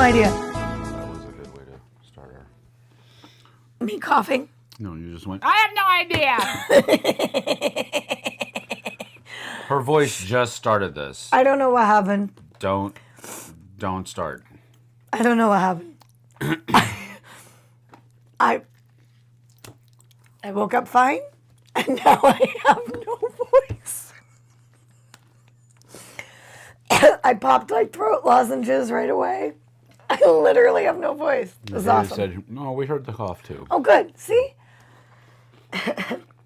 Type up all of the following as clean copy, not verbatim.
idea. That was a good way to start our... Me coughing? No, you just went, I have no idea! Her voice just started this. I don't know what happened. Don't start. I don't know what happened. I woke up fine, and now I have no voice. I popped like throat lozenges right away. I literally have no voice. It was awesome. Said, no, we heard the cough too. Oh, good. See?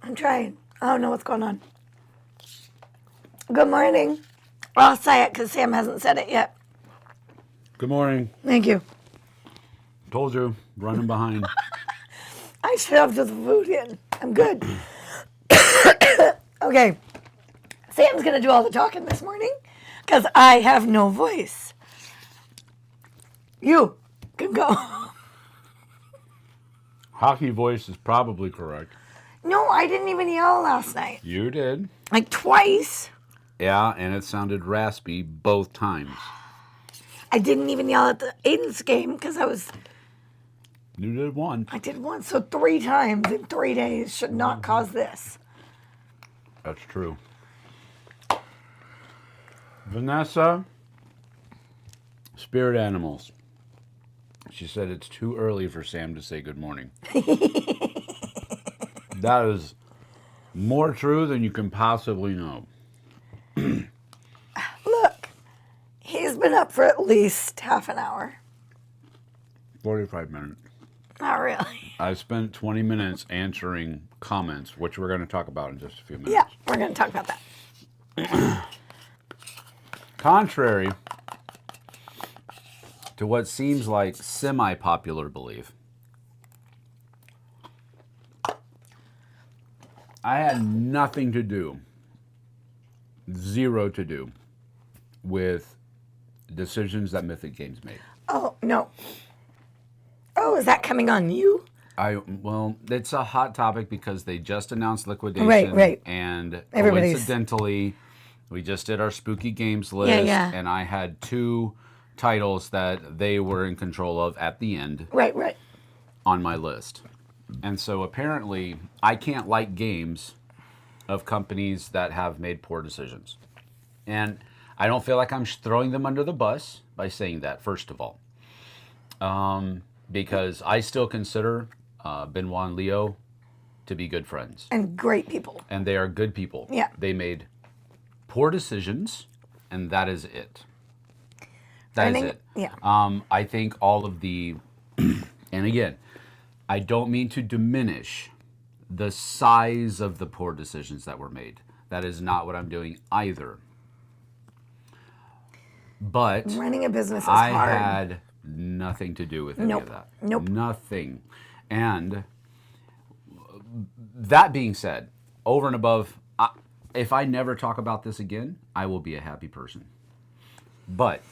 I'm trying. I don't know what's going on. Good morning. I'll say it because Sam hasn't said it yet. Good morning. Thank you. Told you, running behind. I shoved the food in. I'm good. Okay. Sam's going to do all the talking this morning because I have no voice. You can go. Hockey voice is probably correct. No, I didn't even yell last night. You did. Like twice. Yeah, and it sounded raspy both times. I didn't even yell at the Aiden's game because You did one. I did once. So 3 times in 3 days should not cause this. That's true. Vanessa, spirit animals. She said it's too early for Sam to say good morning. That is more true than you can possibly know. Look, he's been up for at least half an hour. 45 minutes. Not really. I spent 20 minutes answering comments, which we're going to talk about in just a few minutes. Yeah, we're going to talk about that. Contrary to what seems like semi-popular belief, I had nothing to do, zero to do, with decisions that Mythic Games made. Oh, no. Oh, is that coming on you? Well, it's a hot topic because they just announced liquidation. Right. And Everybody's... coincidentally, we just did our spooky games list, and I had 2 titles that they were in control of at the end. Right. On my list. And so apparently I can't like games of companies that have made poor decisions. And I don't feel like I'm throwing them under the bus by saying that, first of all. Because I still consider Benoit and Leo to be good friends. And great people. And they are good people. Yeah. They made poor decisions, and that is it. That is it. Yeah. I think all of the, and again, I don't mean to diminish the size of the poor decisions that were made. That is not what I'm doing either. But running a business is hard. I had nothing to do with any of that. Nope. Nothing. And that being said, over and above, if I never talk about this again, I will be a happy person. But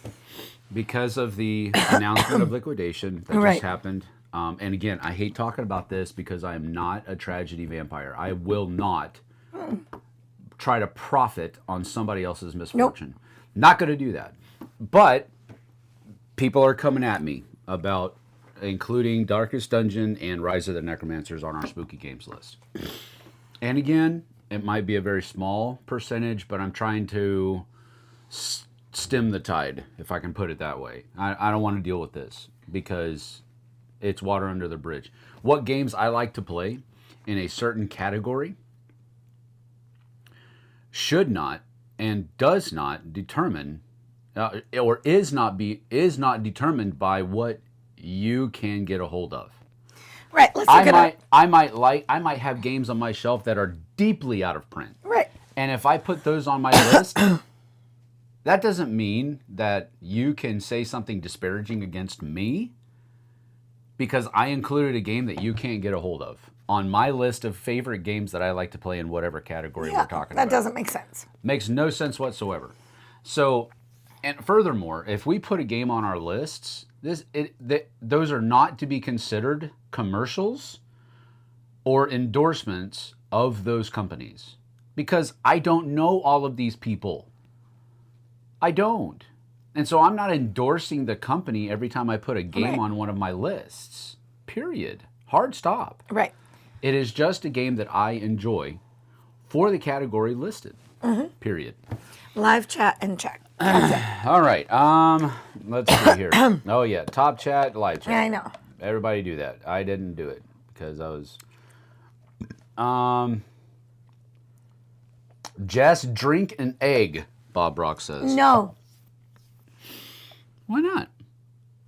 because of the announcement of liquidation that just happened, and again, I hate talking about this because I am not a tragedy vampire. I will not try to profit on somebody else's misfortune. Nope. Not going to do that. But people are coming at me about including Darkest Dungeon and Rise of the Necromancers on our spooky games list. And again, it might be a very small percentage, but I'm trying to stem the tide, if I can put it that way. I don't want to deal with this because it's water under the bridge. What games I like to play in a certain category should not and does not determine or is not determined by what you can get a hold of. Right. Let's look at it. I might have games on my shelf that are deeply out of print. Right. And if I put those on my list, that doesn't mean that you can say something disparaging against me because I included a game that you can't get a hold of on my list of favorite games that I like to play in whatever category we're talking about. That doesn't make sense. Makes no sense whatsoever. So, and furthermore, if we put a game on our lists, those are not to be considered commercials or endorsements of those companies because I don't know all of these people. I don't. And so I'm not endorsing the company every time I put a game Right. on one of my lists. Period. Hard stop. Right. It is just a game that I enjoy for the category listed. Period. Live chat and check. All right. Let's see here. Oh yeah, top chat, live chat. Yeah, I know. Everybody do that. I didn't do it because I was. Just drink an egg. Bob Brock says. No, Why not?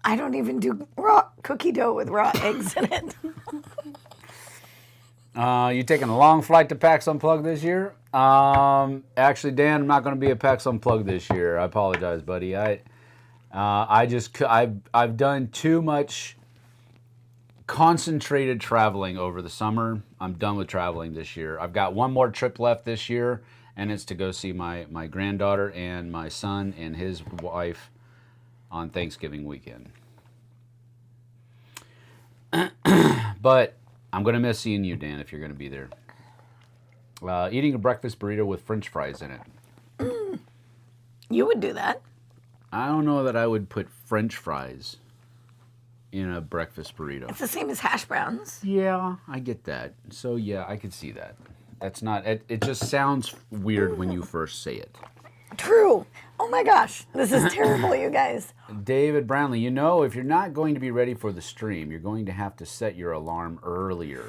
I don't even do raw cookie dough with raw eggs in it. You taking a long flight to PAX Unplugged this year? Actually, Dan, I'm not going to be at PAX Unplugged this year. I apologize, buddy. I've done too much concentrated traveling over the summer. I'm done with traveling this year. I've got one more trip left this year, and it's to go see my granddaughter and my son and his wife on Thanksgiving weekend. But I'm going to miss seeing you, Dan, if you're going to be there. Eating a breakfast burrito with French fries in it. You would do that. I don't know that I would put French fries in a breakfast burrito. It's the same as hash browns. Yeah, I get that. So, yeah, I could see that. That's not... It just sounds weird when you first say it. True. Oh my gosh. This is terrible, you guys. David Brownlee, you know, if you're not going to be ready for the stream, you're going to have to set your alarm earlier.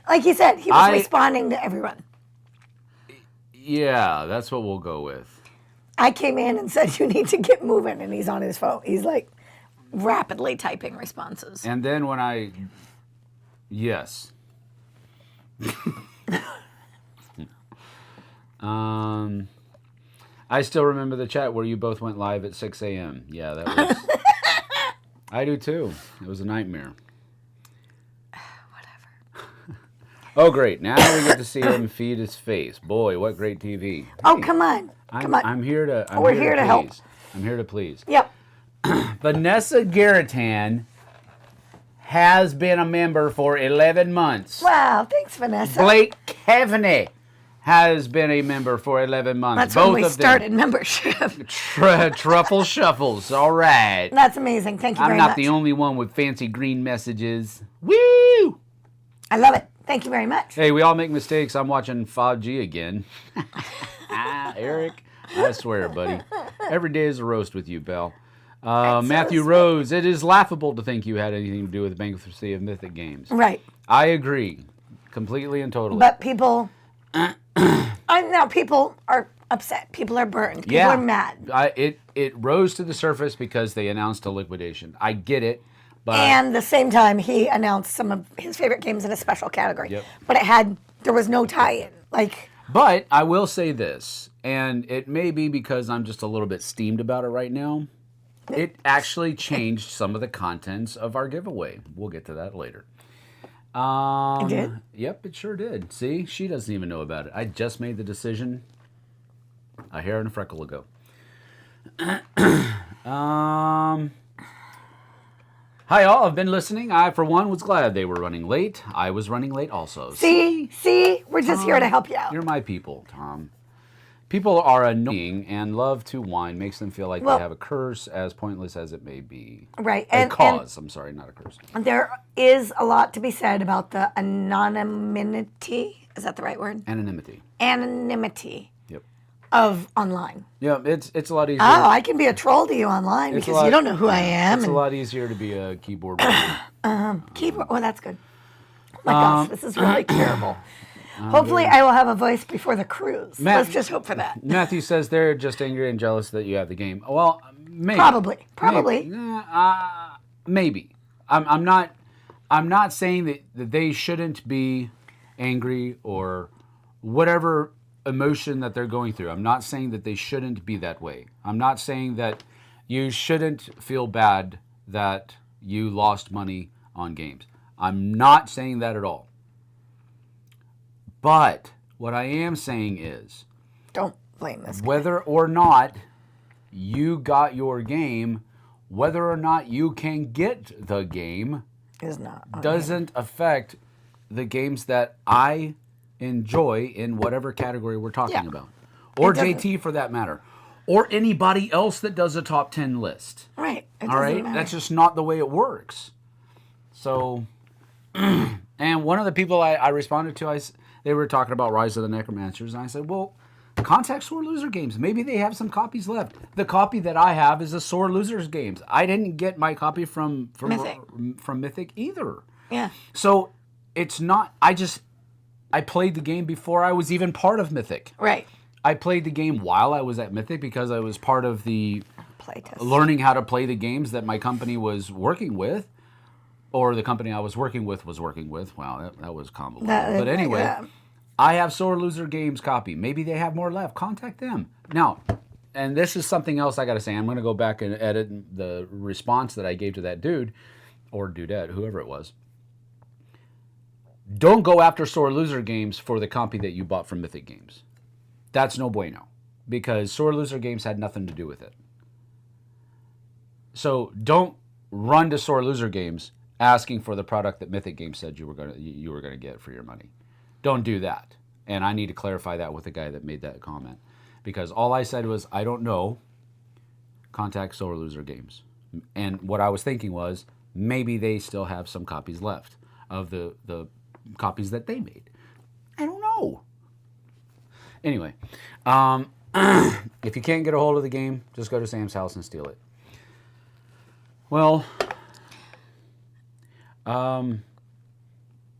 Like he said, he was responding to everyone. Yeah, that's what we'll go with. I came in and said, you need to get moving, and he's on his phone. He's like rapidly typing responses. And then when I... Yes. I still remember the chat where you both went live at 6 a.m. Yeah, that was... I do too. It was a nightmare. Whatever. Oh, great. Now we get to see him feed his face. Boy, what great TV. Oh, come on. Come on. I'm here to... We're here to help. I'm here to please. Yep. Vanessa Garritan has been a member for 11 months. Wow. Thanks, Vanessa. Blake Kavanagh has been a member for 11 months. That's Both when we of started them. membership. Truffle Shuffles. All right. That's amazing. Thank you very much. I'm not the only one with fancy green messages. Woo! I love it. Thank you very much. Hey, we all make mistakes. I'm watching FOBG again. Eric, I swear, buddy. Every day is a roast with you, pal. Matthew Rose, it is laughable to think you had anything to do with the bankruptcy of Mythic Games. Right. I agree. Completely and totally. But people... now people are upset. People are burned. People are mad. It rose to the surface because they announced a liquidation. I get it. But And the same time, he announced some of his favorite games in a special category. Yep. But there was no tie-in. But I will say this, and it may be because I'm just a little bit steamed about it right now. It actually changed some of the contents of our giveaway. We'll get to that later. It did? Yep, it sure did. See, she doesn't even know about it. I just made the decision a hair and a freckle ago. Hi all, I've been listening. I, for one, was glad they were running late. I was running late also. See? We're just here to help you out. You're my people, Tom. People are annoying and love to whine. Makes them feel like they have a curse, as pointless as it may be. Right. A cause. I'm sorry, not a curse. There is a lot to be said about the anonymity. Is that the right word? Anonymity. Anonymity. Yep. Of online. Yeah, it's a lot easier. Oh, I can be a troll to you online because you don't know who I am. It's a lot easier to be a keyboard warrior. Keyboard. Oh, that's good. Oh my gosh, this is really terrible. Hopefully, I will have a voice before the cruise. Let's just hope for that. Matthew says they're just angry and jealous that you have the game. Well, maybe. Probably. Maybe. I'm not saying that they shouldn't be angry or whatever emotion that they're going through. I'm not saying that they shouldn't be that way. I'm not saying that you shouldn't feel bad that you lost money on games. I'm not saying that at all. But what I am saying is, don't blame this guy. Whether or not you got your game, whether or not you can get the game, doesn't affect the games that I enjoy in whatever category we're talking about. or JT for that matter, or anybody else that does a top 10 list. Right. All right? Matter. That's just not the way it works. So, and one of the people I responded to, they were talking about Rise of the Necromancers, and I said, well, contact Sore Loser Games. Maybe they have some copies left. The copy that I have is a Sore Losers Games. I didn't get my copy from Mythic either. Yeah. So it's not. I played the game before I was even part of Mythic. Right. I played the game while I was at Mythic because I was part of the playtest, learning how to play the games that my company was working with, or the company I was working with was working with. Wow, that was convoluted. But anyway. Yeah. I have Sore Loser Games copy. Maybe they have more left. Contact them. Now, and this is something else I got to say. I'm going to go back and edit the response that I gave to that dude, or dudette, whoever it was. Don't go after Sore Loser Games for the copy that you bought from Mythic Games. That's no bueno, because Sore Loser Games had nothing to do with it. So don't run to Sore Loser Games asking for the product that Mythic Games said you were going to get for your money. Don't do that. And I need to clarify that with the guy that made that comment. Because all I said was, I don't know. Contact Sore Loser Games. And what I was thinking was, maybe they still have some copies left of the copies that they made. I don't know. Anyway, if you can't get a hold of the game, just go to Sam's house and steal it. Well,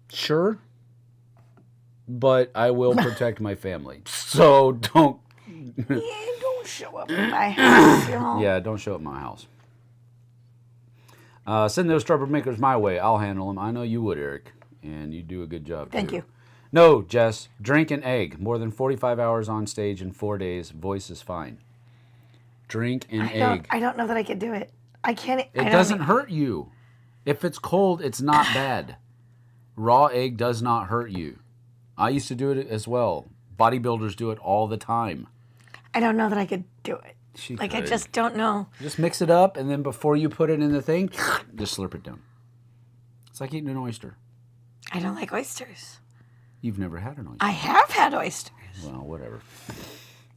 sure. But I will protect my family. So don't... don't show up at my house, you know? Yeah, don't show up at my house. Send those troublemakers my way. I'll handle them. I know you would, Eric. And you do a good job, Thank you. No, Jess. Drink an egg. More than 45 hours on stage in 4 days. Voice is fine. Drink an egg. I don't know that I could do it. I can't... It doesn't hurt you. If it's cold, it's not bad. Raw egg does not hurt you. I used to do it as well. Bodybuilders do it all the time. I don't know that I could do it. I just don't know. Just mix it up, and then before you put it in the thing, just slurp it down. It's like eating an oyster. I don't like oysters. You've never had an oyster. I have had oysters. Well, whatever.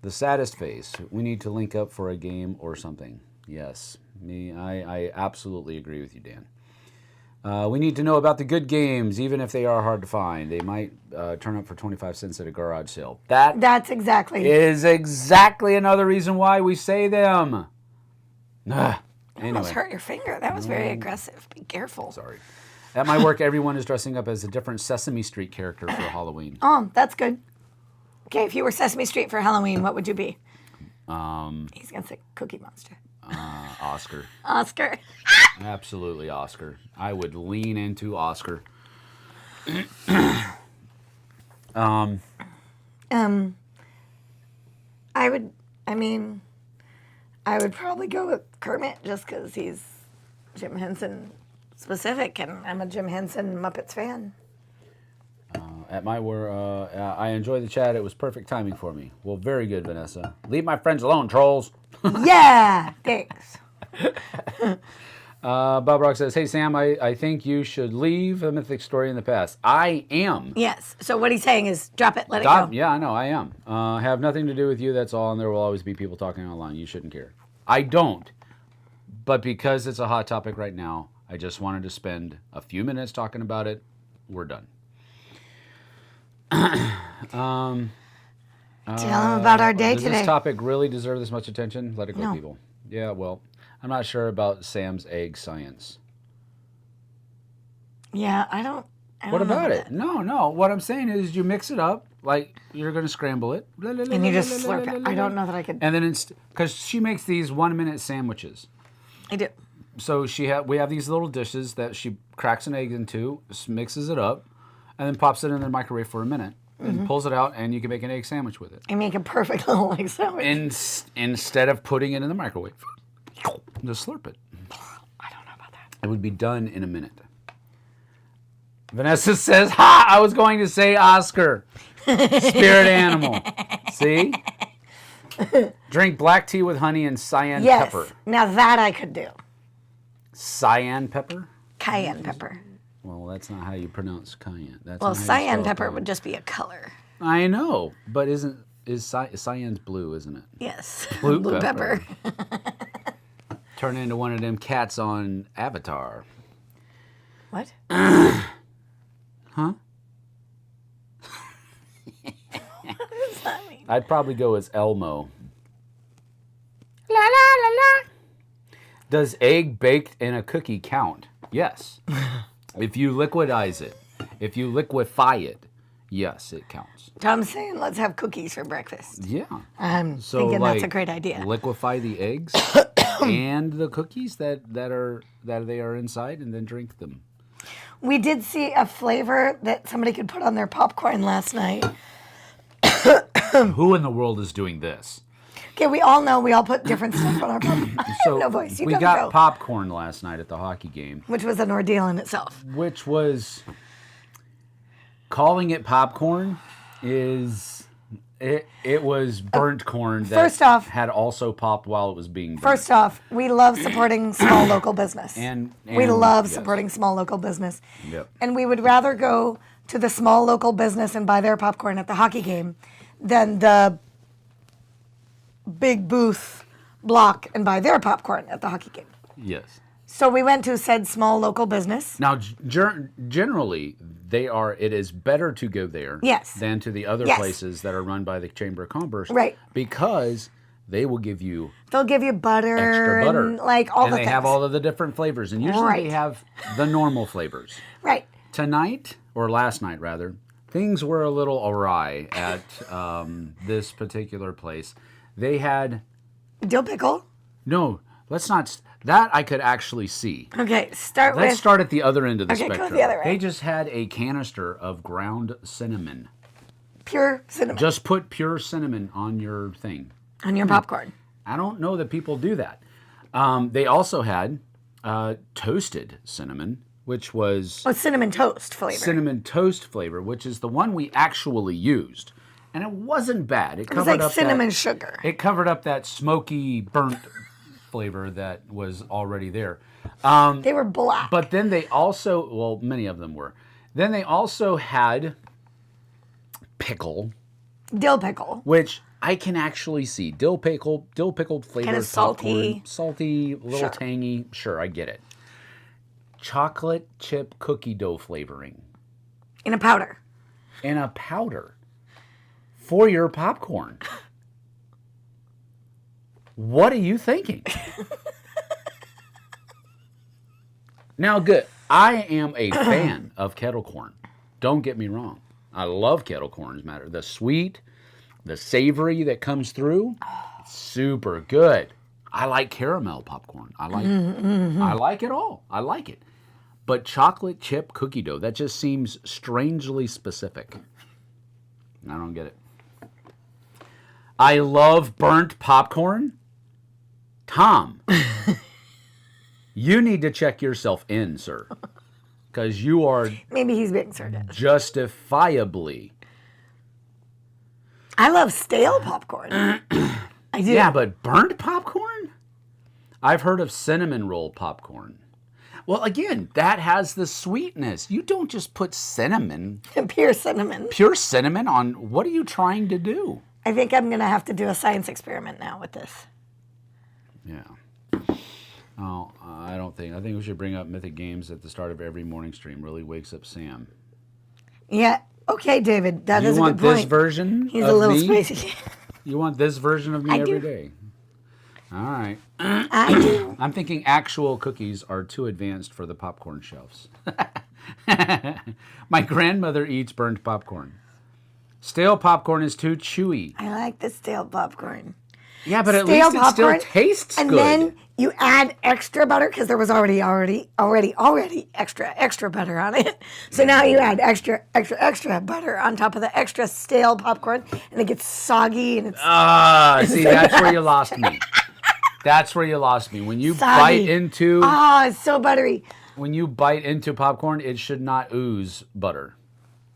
The saddest face. We need to link up for a game or something. Yes. I absolutely agree with you, Dan. We need to know about the good games, even if they are hard to find. They might turn up for 25 cents at a garage sale. That's exactly. Is exactly another reason why we say them. Anyway. Almost hurt your finger. That was very aggressive. Be careful. Sorry. At my work, everyone is dressing up as a different Sesame Street character for Halloween. Oh, that's good. Okay, if you were Sesame Street for Halloween, what would you be? He's going to say Cookie Monster. Oscar. Oscar. Absolutely Oscar. I would lean into Oscar. I would probably go with Kermit just because he's Jim Henson specific, and I'm a Jim Henson Muppets fan. At my work, I enjoy the chat. It was perfect timing for me. Well, very good, Vanessa. Leave my friends alone, trolls. Yeah, thanks. Bob Rock says, hey, Sam, I think you should leave a Mythic story in the past. I am. Yes. So what he's saying is drop it, let it go. Yeah, I know, I am. Have nothing to do with you, that's all, and there will always be people talking online. You shouldn't care. I don't. But because it's a hot topic right now, I just wanted to spend a few minutes talking about it. We're done. Tell him about our day today. Does this topic really deserve this much attention? Let it go, people. Yeah, well, I'm not sure about Sam's egg science. Yeah, I don't what about it? No. What I'm saying is you mix it up, like you're going to scramble it. And you just slurp it. I don't know that I could. And then because she makes these 1-minute sandwiches. I do. So we have these little dishes that she cracks an egg into, mixes it up, and then pops it in the microwave for a minute. And pulls it out, and you can make an egg sandwich with it. I make a perfect little egg sandwich. Instead of putting it in the microwave, just slurp it. I don't know about that. It would be done in a minute. Vanessa says, ha! I was going to say Oscar. Spirit animal. See? Drink black tea with honey and cayenne pepper. Yes. Now that I could do. Cayenne pepper? Cayenne pepper. Well, that's not how you pronounce cayenne. Cayenne pepper would just be a color. I know, but isn't cyan's blue, isn't it? Yes. Blue pepper. Turn into one of them cats on Avatar. What? Huh? What does that mean? I'd probably go as Elmo. La la la la. Does egg baked in a cookie count? Yes. If you liquidize it, if you liquefy it, yes, it counts. Tom's saying let's have cookies for breakfast. Yeah. I'm thinking that's a great idea. Liquefy the eggs and the cookies that they are inside, and then drink them. We did see a flavor that somebody could put on their popcorn last night. Who in the world is doing this? Okay, we all put different stuff on our popcorn. So no voice. You we gotta got go. popcorn last night at the hockey game, Which was an ordeal in itself. which was calling it popcorn is it was burnt corn that First off- had also popped while it was being burnt. First off, we love supporting small local business. And we love yes. supporting small local business. Yep. And we would rather go to the small local business and buy their popcorn at the hockey game than the big booth block and buy their popcorn at the hockey game. Yes. So we went to said small local business. Now, generally, it is better to go there Yes. than to the other Yes. places that are run by the Chamber of Commerce. Right. Because they will give you They'll give you butter, extra butter. and like all and the they things. have all of the different flavors. And usually Right. they have the normal flavors. Right. Tonight, or last night rather, things were a little awry at this particular place. They had... Dill pickle. No, let's not... That I could actually see. Okay, Let's with... start at the other end of the Okay, go spectrum. the other way. They just had a canister of ground cinnamon. pure cinnamon Just put pure cinnamon on your thing. on your popcorn. I don't know that people do that. They also had toasted cinnamon, which was Oh, cinnamon toast flavor. cinnamon toast flavor, which is the one we actually used. And it wasn't bad. It was like cinnamon sugar. It covered up that smoky, burnt flavor that was already there. They were black. But then they also, well, many of them were. Then they also had pickle, Dill pickle. which I can actually see. Dill pickled flavored Kinda salty. popcorn. Salty, a little Sure. tangy. Sure, I get it. Chocolate chip cookie dough flavoring In a powder. in a powder for your popcorn. What are you thinking? Now, good. I am a fan of kettle corn. Don't get me wrong. I love kettle corn, as a matter. The sweet, the savory that comes through, super good. I like caramel popcorn. I like it all. I like it. But chocolate chip cookie dough, that just seems strangely specific. I don't get it. I love burnt popcorn. Tom, you need to check yourself in, sir. Because you are Maybe he's being sarcastic. justifiably. I love stale popcorn. I do. Yeah, but burnt popcorn? I've heard of cinnamon roll popcorn. Well, again, that has the sweetness. You don't just put cinnamon, Pure cinnamon. pure cinnamon on. What are you trying to do? I think I'm going to have to do a science experiment now with this. Yeah. Oh, I don't think. I think we should bring up Mythic Games at the start of every morning stream. Really wakes up Sam. Yeah. Okay, David. That You is a want good point. this version He's of a little me? spicy. You want this version of me I every do. day? All right. I do. I'm thinking actual cookies are too advanced for the popcorn shelves. My grandmother eats burnt popcorn. Stale popcorn is too chewy. I like the stale popcorn. Yeah, but at Stale least it still popcorn, tastes and good. then you add extra butter because there was already extra butter on it. So now you add extra butter on top of the extra stale popcorn, and it gets soggy and it's See, that's where you lost me. That's where you lost me. When you Soggy. bite into it's so buttery. popcorn, it should not ooze butter.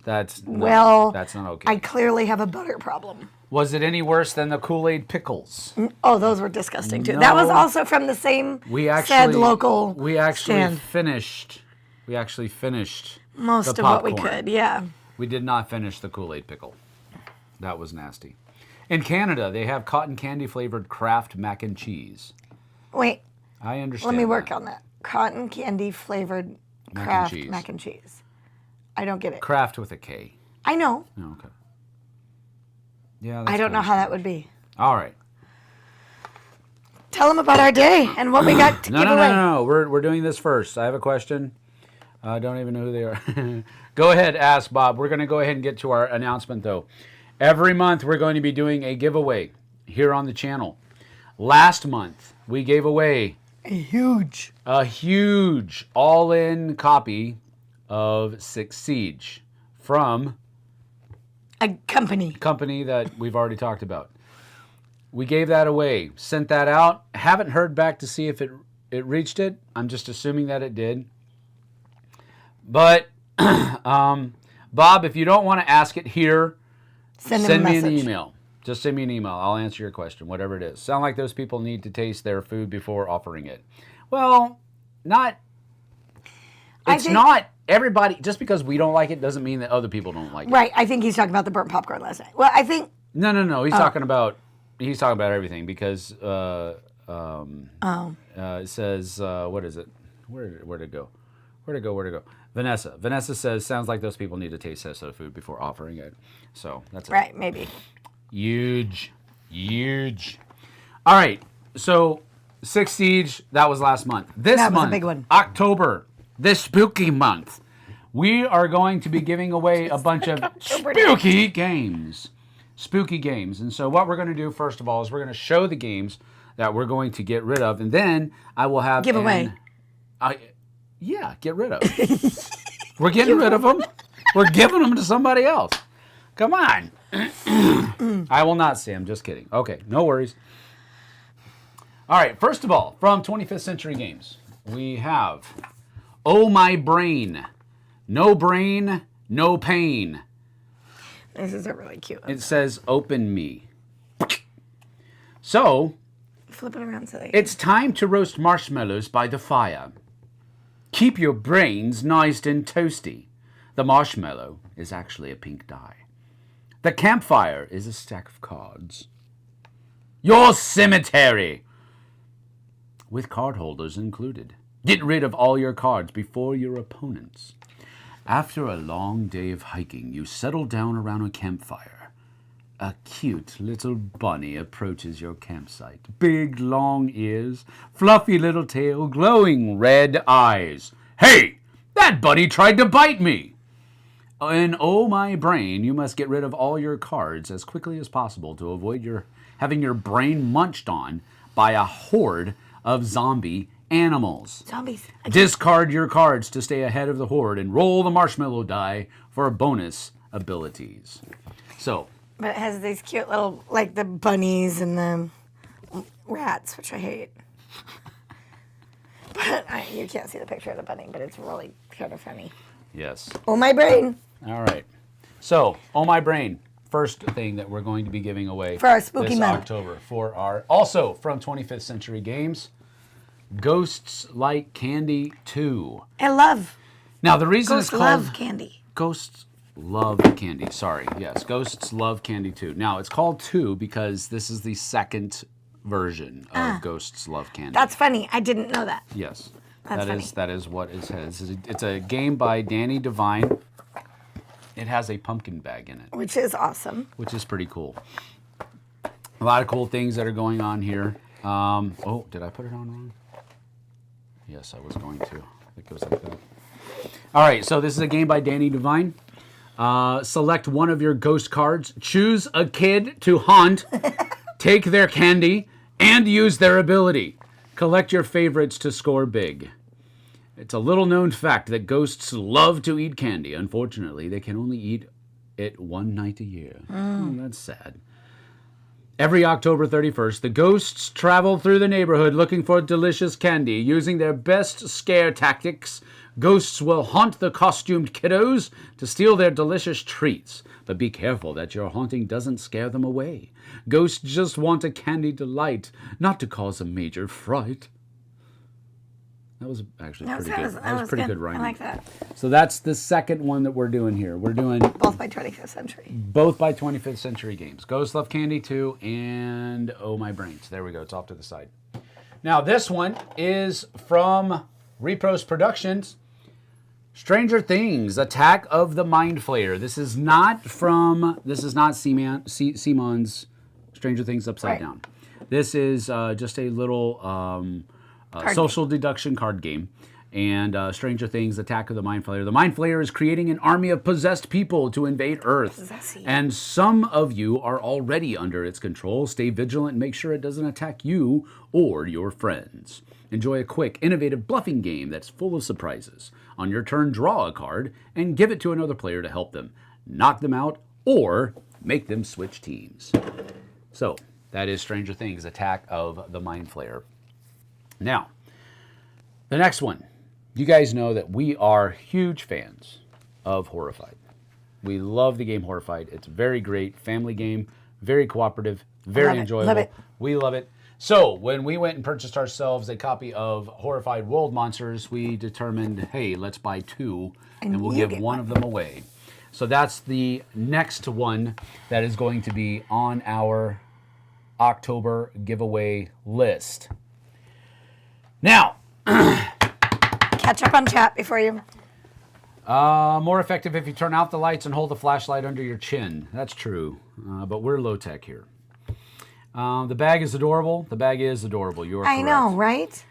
That's Well, that's not okay. I clearly have a butter problem. Was it any worse than the Kool-Aid pickles? Oh, those were disgusting too. That was No. also from the same We actually said local We actually stand. finished. We actually finished Most the of what we popcorn. could, yeah. We did not finish the Kool-Aid pickle. That was nasty. In Canada, they have cotton candy flavored Kraft mac and cheese. Wait, I understand. let me work on that. Cotton candy flavored Kraft mac and cheese. I don't get it. Kraft with a K. I know. Oh, okay. Yeah. I don't know how that would be. All right. Tell them about our day and what we got to give away. No. We're doing this first. I have a question. I don't even know who they are. Go ahead, ask Bob. We're going to go ahead and get to our announcement, though. Every month, we're going to be doing a giveaway here on the channel. Last month, we gave away a huge all-in copy of Six Siege from a company that we've already talked about. We gave that away, sent that out. Haven't heard back to see if it reached it. I'm just assuming that it did. But, Bob, if you don't want to ask it here, send me an email. Just send me an email. I'll answer your question, whatever it is. Sound like those people need to taste their food before offering it. Well, not everybody. Just because we don't like it doesn't mean that other people don't like it. Right. I think he's talking about the burnt popcorn last night. Well, I think... No. He's talking about everything because it says, what is it? Where'd it go? Vanessa says, sounds like those people need to taste test the food before offering it. So that's it. Right, maybe. Huge. All right, so Six Siege, that was last month. That was a big one. October, this spooky month, we are going to be giving away a bunch of spooky games. And so what we're going to do, first of all, is we're going to show the games that we're going to get rid of, and then I will have... Give away. Yeah, get rid of. We're getting rid of them. We're giving them to somebody else. Come on. I will not say. I'm just kidding. Okay, no worries. All right, first of all, from 25th Century Games, we have Oh My Brain. No brain, no pain. This is a really cute one. It says, open me. So, flip it around so they... It's time to roast marshmallows by the fire. Keep your brains nice and toasty. The marshmallow is actually a pink dye. The campfire is a stack of cards. Your cemetery! With card holders included. Get rid of all your cards before your opponents. After a long day of hiking, you settle down around a campfire. A cute little bunny approaches your campsite. Big, long ears, fluffy little tail, glowing red eyes. Hey! That bunny tried to bite me! In Oh My Brain, you must get rid of all your cards as quickly as possible to avoid having your brain munched on by a horde of zombie animals. Zombies. Discard your cards to stay ahead of the horde and roll the marshmallow die for bonus abilities. So... But it has these cute little, like the bunnies and the rats, which I hate. But you can't see the picture of the bunny, but it's really kind of funny. Yes. Oh My Brain. All right. So, Oh My Brain, first thing that we're going to be giving away for our spooky this month. October for our, also from 25th Century Games, Ghosts Like Candy 2. I love. Now the reason Ghosts it's called love candy. Ghosts Love Candy. Sorry. Yes, Ghosts Love Candy 2. Now it's called 2 because this is the second version of Ghosts Love Candy. That's funny. I didn't know that. Yes. That's funny. That is what it says. It's a game by Danny Devine. It has a pumpkin bag in it. Which is awesome. Which is pretty cool. A lot of cool things that are going on here. Oh, did I put it on wrong? Yes, I was going to. I think it was like that. All right, so this is a game by Danny Devine. Select one of your ghost cards. Choose a kid to haunt. Take their candy. And use their ability. Collect your favorites to score big. It's a little known fact that ghosts love to eat candy. Unfortunately, they can only eat it one night a year. That's sad. Every October 31st, the ghosts travel through the neighborhood looking for delicious candy. Using their best scare tactics, ghosts will haunt the costumed kiddos to steal their delicious treats. But be careful that your haunting doesn't scare them away. Ghosts just want a candy delight, not to cause a major fright. That was actually That pretty good. That was pretty good rhyming. I like that. So that's the second one that we're doing here. We're doing Both by 25th century. both by 25th century games. Ghost Love Candy 2 and Oh My Brains. There we go. It's off to the side. Now this one is from Repros Productions. Stranger Things, Attack of the Mind Flayer. This is not Simon's Stranger Things Upside Down. This is just a little social deduction card game. And Stranger Things, Attack of the Mind Flayer. The Mind Flayer is creating an army of possessed people to invade Earth. And some of you are already under its control. Stay vigilant and make sure it doesn't attack you or your friends. Enjoy a quick, innovative bluffing game that's full of surprises. On your turn, draw a card and give it to another player to help them knock them out or make them switch teams. So, that is Stranger Things, Attack of the Mind Flayer. Now, the next one. You guys know that we are huge fans of Horrified. We love the game Horrified. It's a very great family game, very cooperative, very enjoyable. Love it. We love it. So when we went and purchased ourselves a copy of Horrified World Monsters, we determined, hey, let's buy 2 and we'll give one of them away. So that's the next one that is going to be on our October giveaway list. Now, catch up on chat before you. More effective if you turn out the lights and hold the flashlight under your chin. That's true, but we're low tech here. The bag is adorable. The bag is adorable. You are correct. I know, right?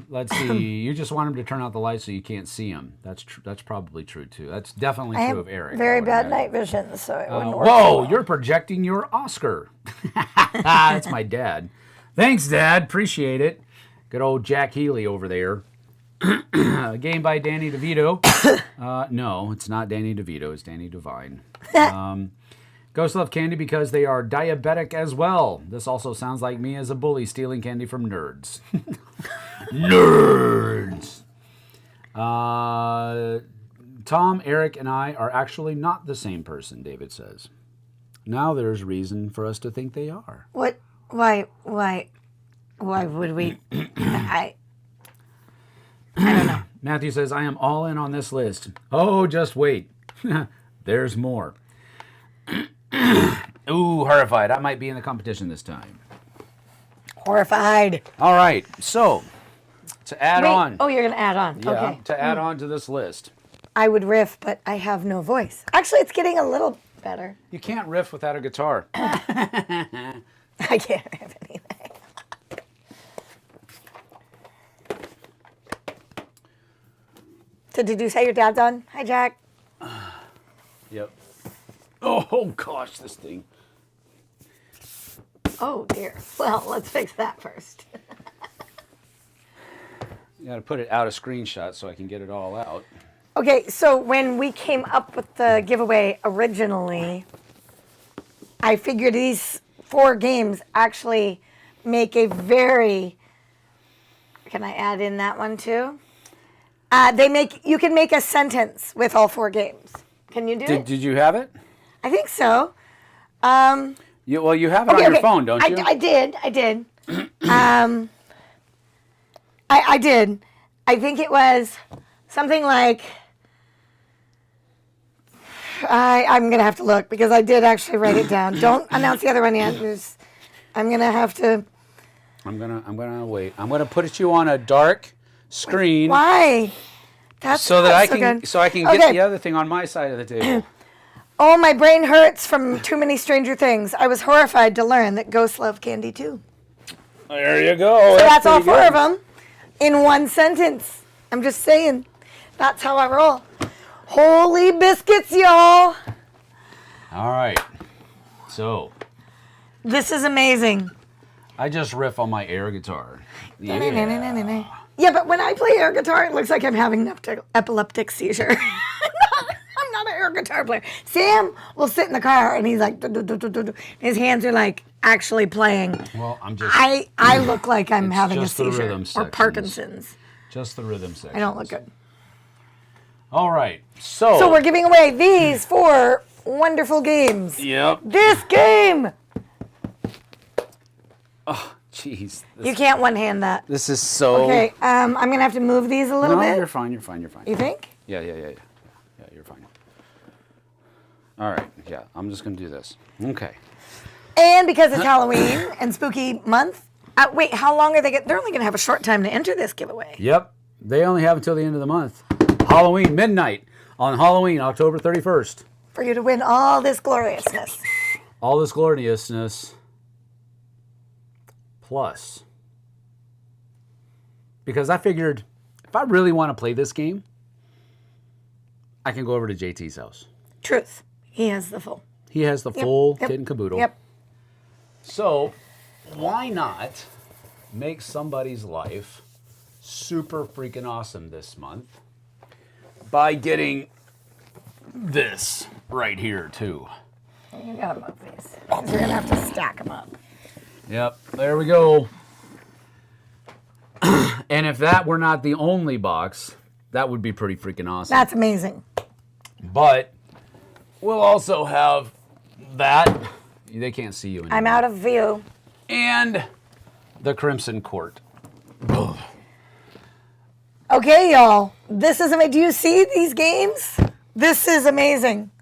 Let's see. You just want him to turn out the lights so you can't see him. That's probably true too. That's definitely true of Eric. Very bad night vision, so it wouldn't work. Whoa! You're projecting your Oscar. That's my dad. Thanks, Dad. Appreciate it. Good old Jack Healy over there. A game by Danny DeVito. No, it's not Danny DeVito. It's Danny Devine. Ghosts love candy because they are diabetic as well. This also sounds like me as a bully stealing candy from nerds. Nerds! Tom, Eric, and I are actually not the same person, David says. Now there's reason for us to think they are. What? Why would we? I don't know. Matthew says, I am all in on this list. Oh, just wait. There's more. Ooh, Horrified. I might be in the competition this time. Horrified. All right. So, to add on. Oh, you're going to add on. Yeah, okay. To add on to this list. I would riff, but I have no voice. Actually, it's getting a little better. You can't riff without a guitar. I can't riff anything. So did you say your dad's on? Hi, Jack. Yep. Oh, gosh, this thing. Oh, dear. Well, let's fix that first. You got to put it out a screenshot so I can get it all out. Okay, so when we came up with the giveaway originally, I figured these 4 games actually make a very... Can I add in that one too? You can make a sentence with all 4 games. Can you do it? Did you have it? I think so. Well, you have it on your phone, don't you? I did. I did. I did. I think it was something like... I'm going to have to look because I did actually write it down. Don't announce the other one yet. I'm going to have to... I'm gonna wait. I'm gonna put you on a dark screen. Why? That's so that I so can good. so I can get the other thing on my side of the table. Oh, my brain hurts from too many Stranger Things. I was horrified to learn that ghosts love candy too. There you go. So that's all 4 of them in one sentence. I'm just saying. That's how I roll. Holy biscuits, y'all. All right. So. This is amazing. I just riff on my air guitar. Yeah. Yeah, but when I play air guitar, it looks like I'm having an epileptic seizure. I'm not an air guitar player. Sam will sit in the car and he's like, his hands are like actually playing. Well, I'm just. I look like I'm having a just the seizure rhythm or sections. Parkinson's. Just the rhythm section. I don't look good. All right. So. So we're giving away these 4 wonderful games. Yep. This game. Oh, jeez. You can't one-hand that. This is so... Okay, I'm going to have to move these a little bit. You're fine. You think? Yeah, you're fine. All right, yeah, I'm just going to do this. Okay. And because it's Halloween and spooky month, wait, how long are they they're only going to have a short time to enter this giveaway. Yep, they only have until the end of the month. Halloween, midnight, on Halloween, October 31st. For you to win all this gloriousness. All this gloriousness, plus. Because I figured, if I really want to play this game, I can go over to JT's house. Truth. He has the full. He has the full kit and caboodle. Yep. So, why not make somebody's life super freaking awesome this month by getting this right here, too? You gotta move these. Because you're gonna have to stack them up. Yep, there we go. And if that were not the only box, that would be pretty freaking awesome. That's amazing. But we'll also have that. They can't see you anymore. I'm out of view. And the Crimson Court. Okay, y'all. This is amazing. Do you see these games? This is amazing.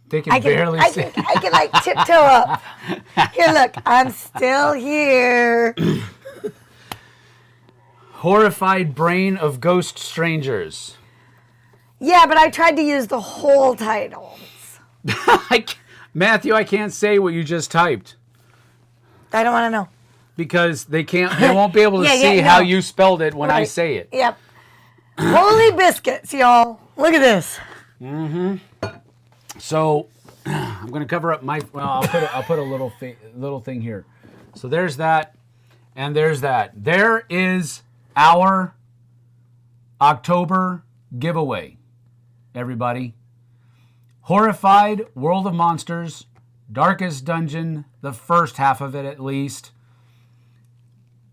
They can barely see. I can like tiptoe up. Here, look. I'm still here. Horrified Brain of Ghost Strangers. Yeah, but I tried to use the whole titles. Matthew, I can't say what you just typed. I don't want to know. Because they won't be able to see how you spelled it when I say it. Yep. Holy biscuits, y'all. Look at this. Mm-hmm. So, I'm going to cover up my... Well, I'll put a little thing here. So there's that, and there's that. There is our October giveaway, everybody. Horrified, World of Monsters, Darkest Dungeon, the first half of it at least.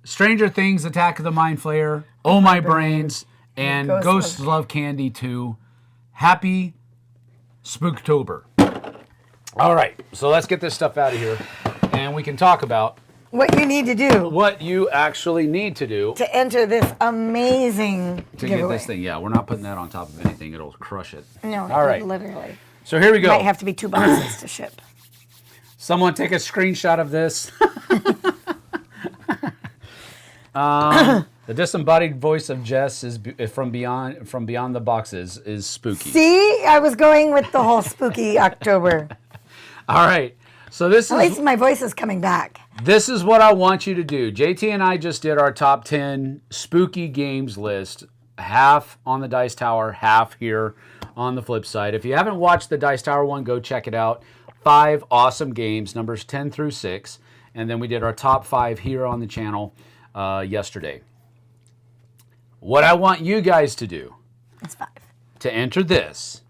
Stranger Things, Attack of the Mind Flayer, Oh My Brains, and Ghosts Love Candy 2. Happy Spooktober. All right, so let's get this stuff out of here, and we can talk about what you need to do. What you actually need to do to enter this amazing giveaway. Get this thing. Yeah, we're not putting that on top of anything. It'll crush it. No, all right. Literally. So here we go. Might have to be 2 boxes to ship. Someone take a screenshot of this. The disembodied voice of Jess is from beyond the boxes is spooky. See, I was going with the whole spooky October. All right. So this at least my voice is coming back. This is what I want you to do. JT and I just did our top 10 spooky games list. Half on the Dice Tower, half here on the Flipside. If you haven't watched the Dice Tower one, go check it out. 5 awesome games, numbers 10 through 6. And then we did our top 5 here on the channel yesterday. What I want you guys to do is 5. To enter this.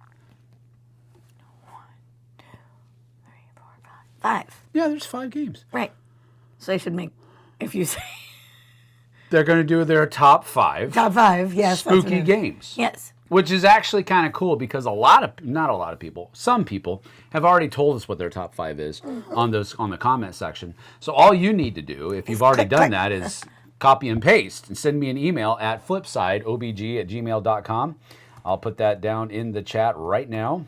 1, 2, 3, 4, 5. 5. Yeah, there's 5 games. Right. So they should make, if you say. They're going to do their top 5. Top 5, yes. Spooky games. Yes. Which is actually kind of cool because not a lot of people, some people have already told us what their top 5 is on the comment section. So all you need to do, if you've already done that, is copy and paste and send me an email at flipsideobg@gmail.com. I'll put that down in the chat right now.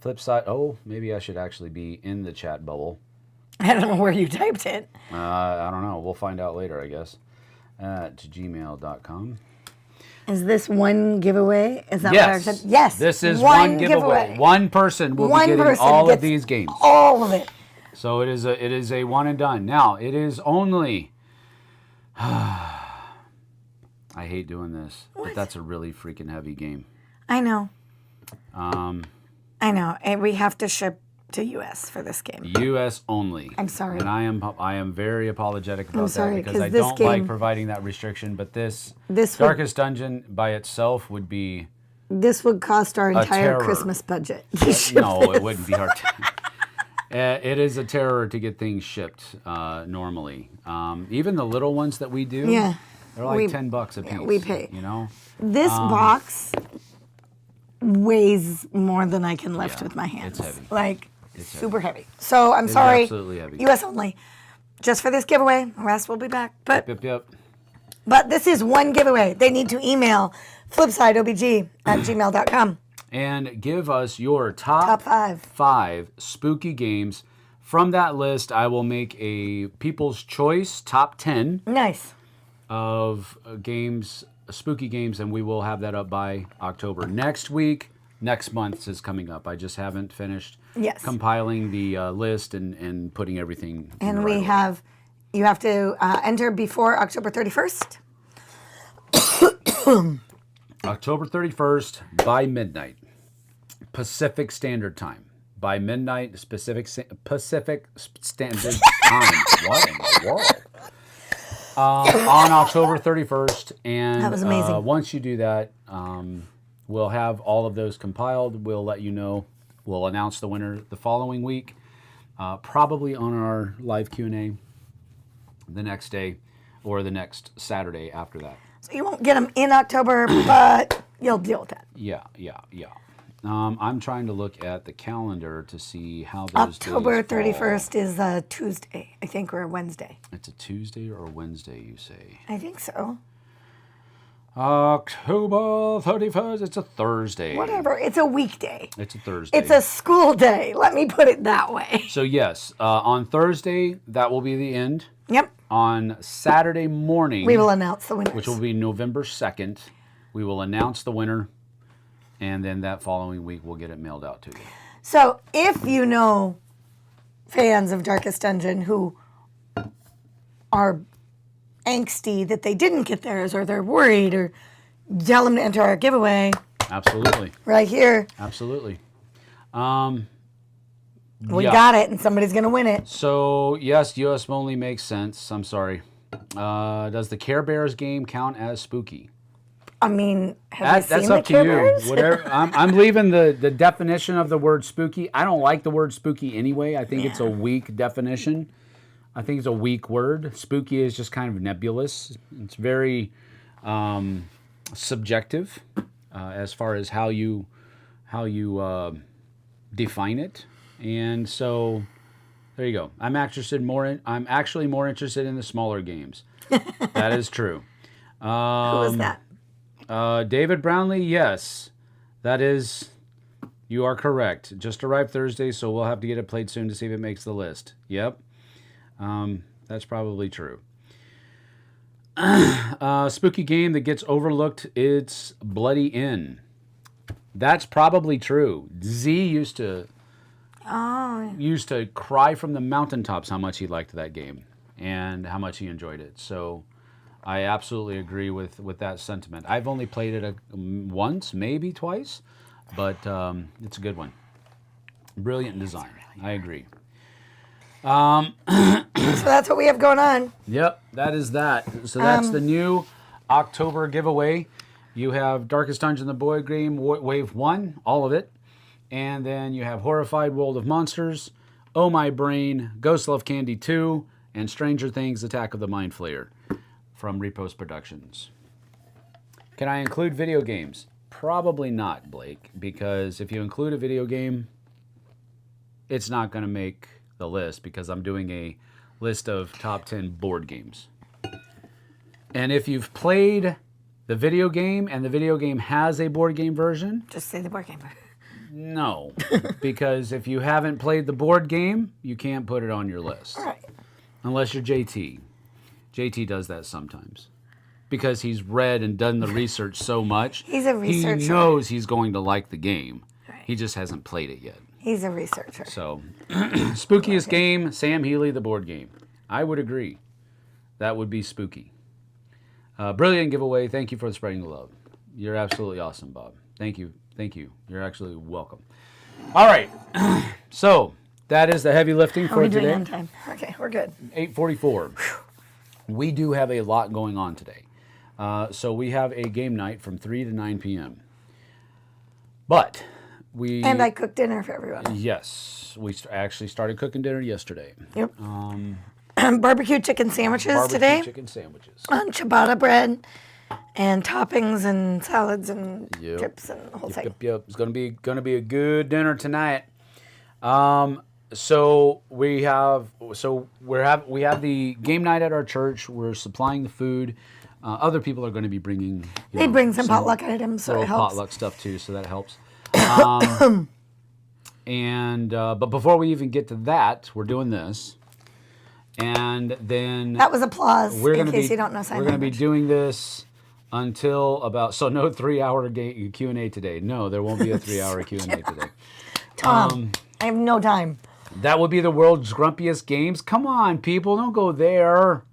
Flipside. Oh, maybe I should actually be in the chat bubble. I don't know where you typed it. I don't know. We'll find out later, I guess. At gmail.com. Is this one giveaway? Is that what I said? Yes. This is one giveaway. One person will be getting all of these games. All of it. So it is a one and done. Now, it is only... I hate doing this, but that's a really freaking heavy game. I know. I know. And we have to ship to U.S. for this game. U.S. only. I'm sorry. And I am very apologetic about that because I don't like providing that restriction. But this Darkest Dungeon by itself would be... This would cost our entire Christmas budget. No, it wouldn't be our... It is a terror to get things shipped normally. Even the little ones that we do, they're like $10 a piece. Yeah, we pay. You know? This box weighs more than I can lift with my hands. It's heavy. Like... super heavy. So I'm sorry, absolutely heavy. U.S. only. Just for this giveaway. The rest will be back. But Yep. But this is one giveaway. They need to email flipsideobg@gmail.com. And give us your top 5 spooky games. From that list, I will make a People's Choice top 10 Nice. of games, spooky games, and we will have that up by October. Next month is coming up. I just haven't finished compiling the list and putting everything. And we have, you have to enter before October 31st. October 31st by midnight, Pacific Standard Time. By midnight, Pacific Standard Time. What in the world? On October 31st. And that was amazing. Once you do that, we'll have all of those compiled. We'll let you know. We'll announce the winner the following week, probably on our live Q&A the next day or the next Saturday after that. So you won't get them in October, but you'll deal with that. Yeah. I'm trying to look at the calendar to see how those October days 31st is a Tuesday, I think, or a Wednesday. It's a Tuesday or a Wednesday, you say? I think so. October 31st, it's a Thursday. Whatever, it's a weekday. It's a Thursday. It's a school day, let me put it that way. So yes, on Thursday, that will be the end. Yep. On Saturday morning, we will announce the winners. Which will be November 2nd. We will announce the winner, and then that following week, we'll get it mailed out to you. So if you know fans of Darkest Dungeon who are angsty that they didn't get theirs, or they're worried, or tell them to enter our giveaway. Absolutely. Right here. Absolutely. We got it, and somebody's going to win it. So, yes, U.S. only makes sense. I'm sorry. Does the Care Bears game count as spooky? I mean, have you seen that's up the Care to you. Bears? Whatever. I'm leaving the definition of the word spooky. I don't like the word spooky anyway. I think it's a weak definition. I think it's a weak word. Spooky is just kind of nebulous. It's very subjective as far as how you define it. And so there you go. I'm actually more interested in the smaller games. That is true. Who was that? David Brownlee, yes. That is, you are correct. Just arrived Thursday, so we'll have to get it played soon to see if it makes the list. Yep. That's probably true. Spooky game that gets overlooked, it's Bloody Inn. That's probably true. Z used to cry from the mountaintops how much he liked that game and how much he enjoyed it. So I absolutely agree with that sentiment. I've only played it once, maybe twice, but it's a good one. Brilliant design. I agree. So that's what we have going on. Yep, that is that. So that's the new October giveaway. You have Darkest Dungeon, the board game, Wave 1, all of it. And then you have Horrified World of Monsters, Oh My Brain, Ghost Love Candy 2, and Stranger Things, Attack of the Mind Flayer from Repost Productions. Can I include video games? Probably not, Blake, because if you include a video game, it's not going to make the list because I'm doing a list of top 10 board games. And if you've played the video game and the video game has a board game version... Just say the board game. No, because if you haven't played the board game, you can't put it on your list. All right. Unless you're JT. JT does that sometimes. Because he's read and done the research so much. He's a researcher. He knows he's going to like the game. Right. He just hasn't played it yet. He's a researcher. So, spookiest game, Sam Healy, the board game. I would agree. That would be spooky. Brilliant giveaway. Thank you for spreading the love. You're absolutely awesome, Bob. Thank you. Thank you. You're actually welcome. All right. So, that is the heavy lifting for today. On time? Okay, we're good. 8:44. We do have a lot going on today. So, we have a game night from 3 to 9 p.m. But... And I cooked dinner for everyone. Yes. We actually started cooking dinner yesterday. Yep. Barbecue chicken sandwiches today. Barbecue chicken sandwiches. On ciabatta bread and toppings and salads and chips and the whole thing. Yep. It's gonna be a good dinner tonight. So we have the game night at our church. We're supplying the food. Other people are going to be bringing. They bring some potluck items, so it little helps. potluck stuff too, so that helps. But before we even get to that, we're doing this, and then That was applause. we're in going to case be you don't know sign we're going to be language. doing this until about no 3-hour Q&A today. No, there won't be a 3-hour Q&A today. Tom, I have no time. That would be the world's grumpiest games. Come on, people, don't go there.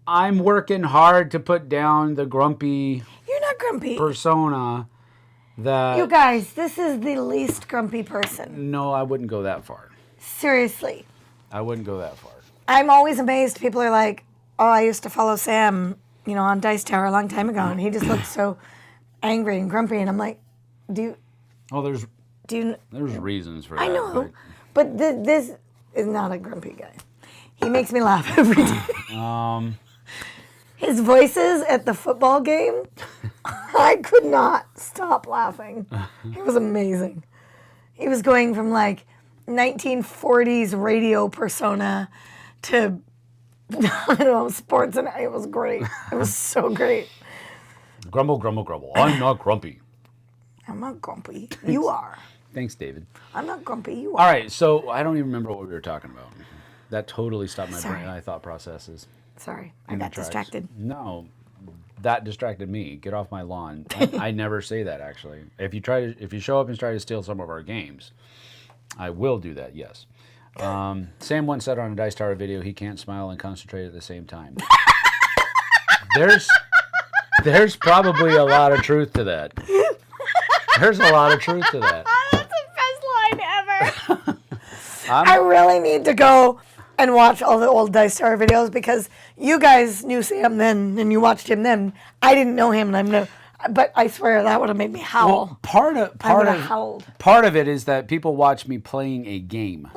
I'm working hard to put down the grumpy You're not grumpy. persona. You guys, this is the least grumpy person. No, I wouldn't go that far. Seriously. I wouldn't go that far. I'm always amazed. People are like, oh, I used to follow Sam, on Dice Tower a long time ago, and he just looked so angry and grumpy. And I'm like, Oh, there's do reasons for that. I know, but this is not a grumpy guy. He makes me laugh every day. His voices at the football game, I could not stop laughing. It was amazing. He was going from like 1940s radio persona to, I don't know, sports, and it was great. It was so great. Grumble, grumble, grumble. I'm not grumpy. I'm not grumpy. You are. Thanks, David. I'm not grumpy. You are. All right, so I don't even remember what we were talking about. That totally stopped my Sorry. brain. My thought processes. Sorry, I in the got tracks. distracted. No, that distracted me. Get off my lawn. I never say that, actually. If you show up and try to steal some of our games, I will do that. Yes. Sam once said on a Dice Tower video he can't smile and concentrate at the same time. There's probably a lot of truth to that. There's a lot of truth to that. That's the best line ever. I really need to go and watch all the old Dice Tower videos because you guys knew Sam then and you watched him then. I didn't know him, and but I swear that would have made me howl. Well, part of it is that people watch me playing a game,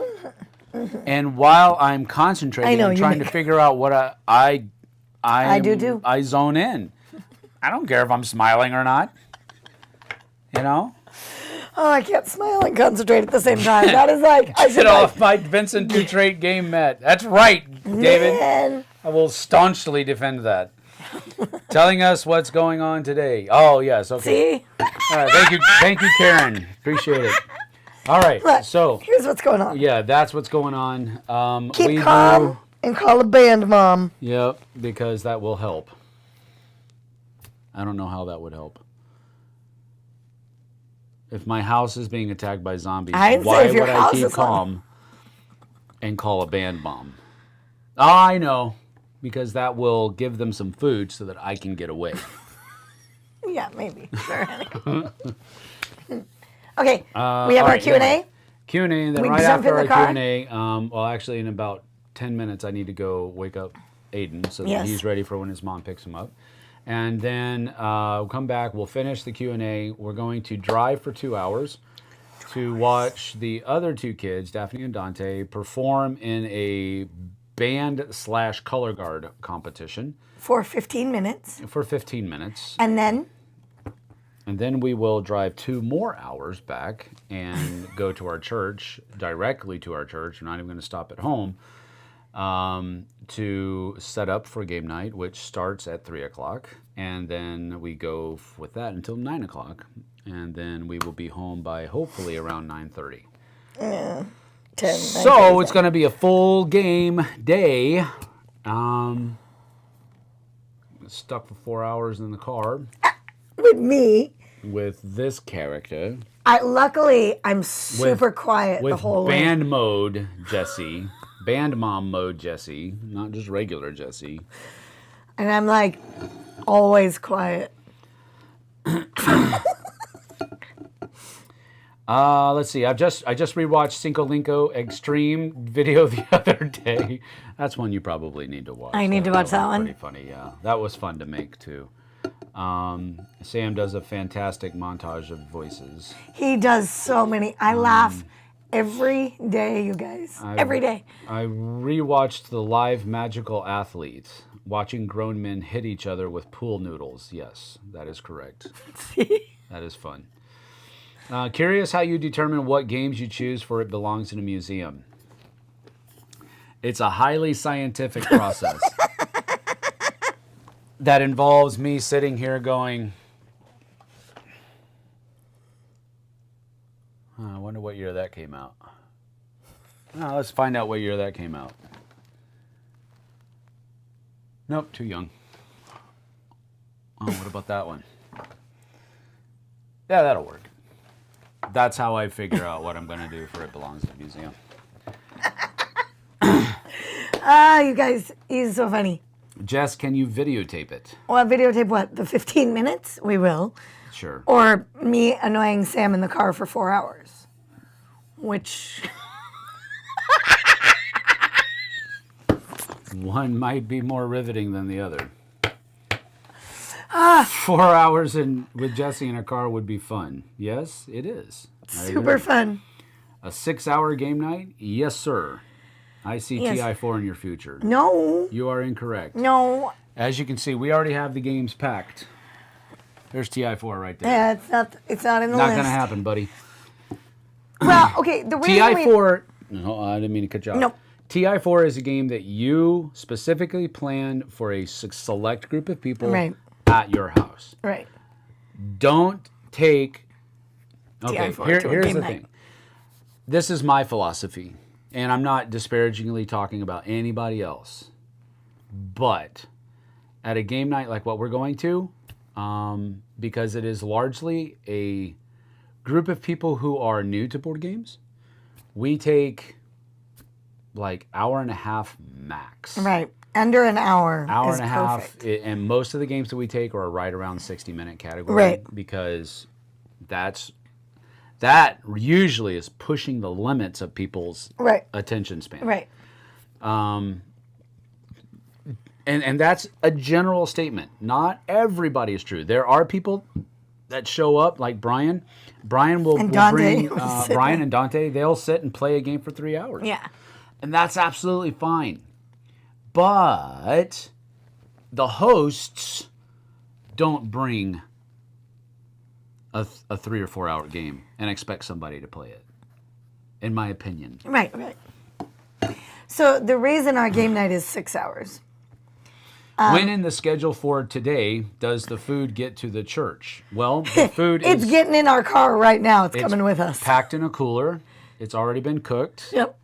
and while I'm concentrating and trying to figure out what I zone in. I don't care if I'm smiling or not. Oh, I can't smile and concentrate at the same time. That is like I should Get off my Vincent Dutrait game mat. That's right, David. Man. I will staunchly defend that. Telling us what's going on today. Oh, yes. Okay. See? All right. Thank you, Karen. Appreciate it. All right. Look, So here's what's going on. yeah, that's what's going on. Keep calm and call a band, Mom. Yep, because that will help. I don't know how that would help. If my house is being attacked by zombies, why would I keep calm and call a band bomb? I know, because that will give them some food so that I can get away. Yeah, maybe. Sure. Okay, we have all our right, Q&A. yeah. Q&A, and then We right jump in after the our car? Q&A, well, actually, in about 10 minutes, I need to go wake up Aiden so that Yes. he's ready for when his mom picks him up. And then we'll come back, we'll finish the Q&A. We're going to drive for 2 hours to watch the other two kids, Daphne and Dante, perform in a band/color guard competition For 15 minutes. for 15 minutes. And then And then we will drive 2 more hours back and go to our church, directly to our church. We're not even going to stop at home to set up for game night, which starts at 3 o'clock. And then we go with that until 9 o'clock. And then we will be home by hopefully around 9:30. 10. So it's going to be a full game day. Stuck for 4 hours in the car With me. with this character. Luckily, I'm super quiet the whole way. band mode Jessie, band mom mode Jessie, not just regular Jessie. And I'm like, always quiet. Let's see. I just rewatched Cinco Linko Extreme video the other day. That's one you probably need to watch. I need to watch that was one. Pretty funny, yeah. That was fun to make too. Sam does a fantastic montage of voices. He does so many. I laugh every day, you guys. Every day. I rewatched the live Magical Athlete, watching grown men hit each other with pool noodles. Yes, that is correct. That is fun. Curious how you determine what games you choose for It Belongs in a Museum. It's a highly scientific process that involves me sitting here going, I wonder what year that came out. Let's find out what year that came out. Nope, too young. Oh, what about that one? Yeah, that'll work. That's how I figure out what I'm going to do for It Belongs in the Museum. You guys, he's so funny. Jess, can you videotape it? Well, videotape what? The 15 minutes? We will. Sure. Or me annoying Sam in the car for 4 hours. Which... One might be more riveting than the other. 4 hours with Jessie in a car would be fun. Yes, it is. Super fun. A 6-hour game night? Yes, sir. I see Yes. TI4 in your future. No. You are incorrect. No. As you can see, we already have the games packed. There's TI4 right there. Yeah, it's not in the Not list. going to happen, buddy. Well, okay, the reason TI4... No, I didn't mean to cut you off. Nope. TI4 is a game that you specifically plan for a select group of people Right. at your house. Right. Don't take... Okay, TI4 here's to a game the night. thing. This is my philosophy, and I'm not disparagingly talking about anybody else. But at a game night like what we're going to, because it is largely a group of people who are new to board games, we take like hour and a half max. Right. Under an hour. Hour is and a half, perfect. and most of the games that we take are right around 60-minute category. Right. Because that usually is pushing the limits of people's Right. attention span. Right. And that's a general statement. Not everybody is true. There are people that show up, like Brian. Brian will Dante. bring Brian and Dante. They'll sit and play a game for 3 hours. Yeah. And that's absolutely fine. But the hosts don't bring a 3 or 4 hour game and expect somebody to play it, in my opinion. Right, right. So the reason our game night is 6 hours. When in the schedule for today does the food get to the church? Well, the food It's is getting in our car right now. It's coming with us. packed in a cooler. It's already been cooked. Yep.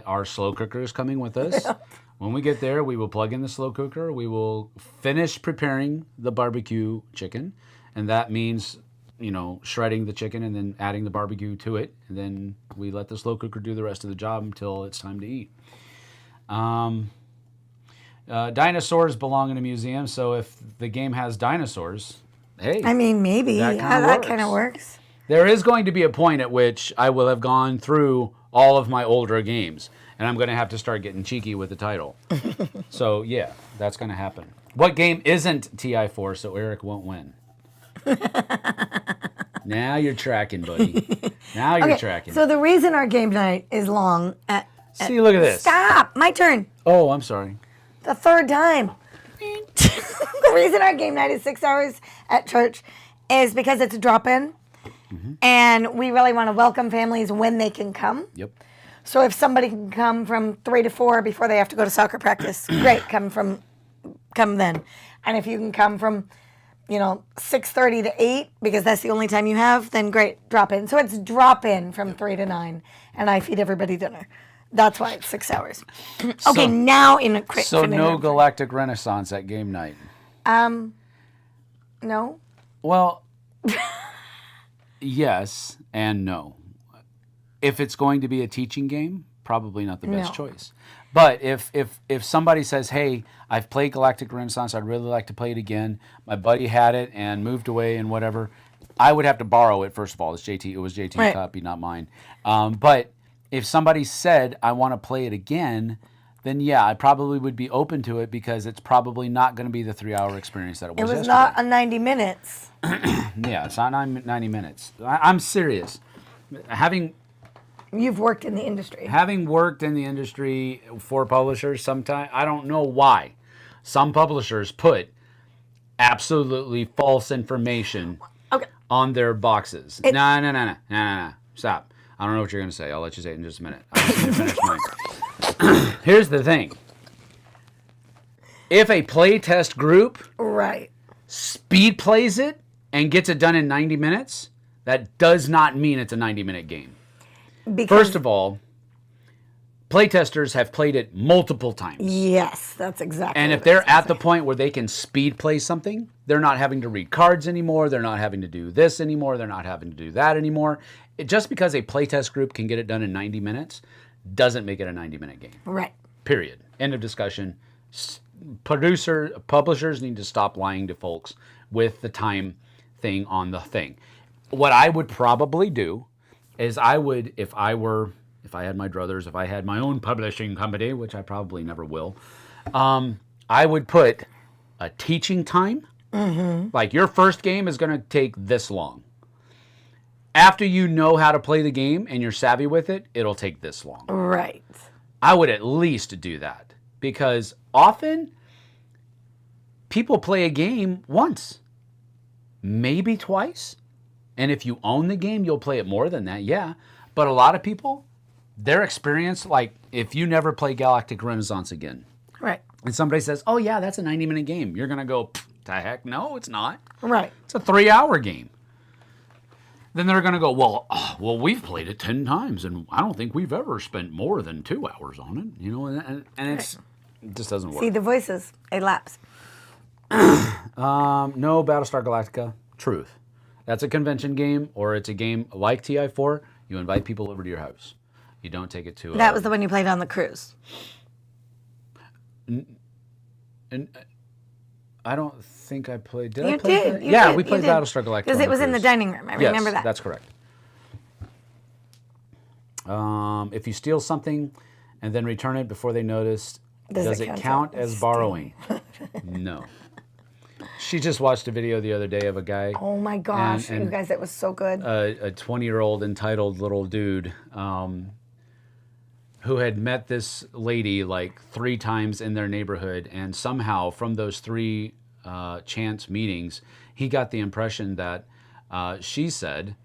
Our slow cooker is coming with us. Yep. When we get there, we will plug in the slow cooker. We will finish preparing the barbecue chicken. And that means, shredding the chicken and then adding the barbecue to it. And then we let the slow cooker do the rest of the job until it's time to eat. Dinosaurs belong in a museum, so if the game has dinosaurs, hey. I mean, maybe. That kind of works. There is going to be a point at which I will have gone through all of my older games, and I'm going to have to start getting cheeky with the title. So, yeah, that's going to happen. What game isn't TI4 so Eric won't win? Now you're tracking, buddy. Now you're tracking. So the reason our game night is long... See, look at this. Stop! My turn. Oh, I'm sorry. The third time. The reason our game night is 6 hours at church is because it's a drop-in. Mm-hmm. And we really want to welcome families when they can come. Yep. So if somebody can come from 3 to 4 before they have to go to soccer practice, great, come then. And if you can come from, 6:30 to 8 because that's the only time you have, then great, drop in. So it's drop in from 3 to 9, and I feed everybody dinner. That's why it's 6 hours. Okay, now in a quick. So no Galactic Renaissance at game night. No. Well, yes and no. If it's going to be a teaching game, probably not the best choice. But if somebody says, "Hey, I've played Galactic Renaissance. I'd really like to play it again. My buddy had it and moved away and whatever," I would have to borrow it first of all. It was JT's Right. copy, not mine. But if somebody said, "I want to play it again," then yeah, I probably would be open to it because it's probably not going to be the 3-hour experience that it was. It was yesterday. not a 90 minutes. Yeah, it's not 90 minutes. I'm serious. You've worked in the industry. Having worked in the industry for publishers, sometimes I don't know why some publishers put absolutely false information on their boxes. No. Stop. I don't know what you're going to say. I'll let you say it in just a minute. I just need to finish mine. Here's the thing. If a playtest group Right. speed plays it and gets it done in 90 minutes, that does not mean it's a 90-minute game. Because, First of all, playtesters have played it multiple times. yes, that's exactly. And if what I was they're gonna at the say. point where they can speed play something, they're not having to read cards anymore. They're not having to do this anymore. They're not having to do that anymore. Just because a playtest group can get it done in 90 minutes doesn't make it a 90-minute game. Right. Period. End of discussion. Publishers need to stop lying to folks with the time thing on the thing. What I would probably do is if I had my druthers, if I had my own publishing company, which I probably never will, I would put a teaching time. Mm-hmm. Like your first game is going to take this long. After you know how to play the game and you're savvy with it, it'll take this long. Right. I would at least do that because often people play a game once, maybe twice. And if you own the game, you'll play it more than that, yeah. But a lot of people, their experience, like if you never play Galactic Renaissance again, Right. and somebody says, oh yeah, that's a 90-minute game, you're going to go, the heck, no, it's not. Right. It's a 3-hour game. Then they're going to go, well, we've played it 10 times, and I don't think we've ever spent more than 2 hours on it, you know, and it just doesn't work. See the voices. It laps. No, Battlestar Galactica, truth. That's a convention game, or it's a game like TI4. You invite people over to your house. You don't take it to. That was the one you played on the cruise. And I don't think I played. Did You I play? did. That? You Yeah, did, we you played did. Battlestar Galactica Because on it was in the cruise. dining room. I remember that. That's correct. If you steal something and then return it before they notice, does it count as borrowing? No. She just watched a video the other day of a guy. Oh my gosh, and you guys, it was so good. A 20-year-old entitled little dude who had met this lady like 3 times in their neighborhood, and somehow from those 3 chance meetings, he got the impression that she said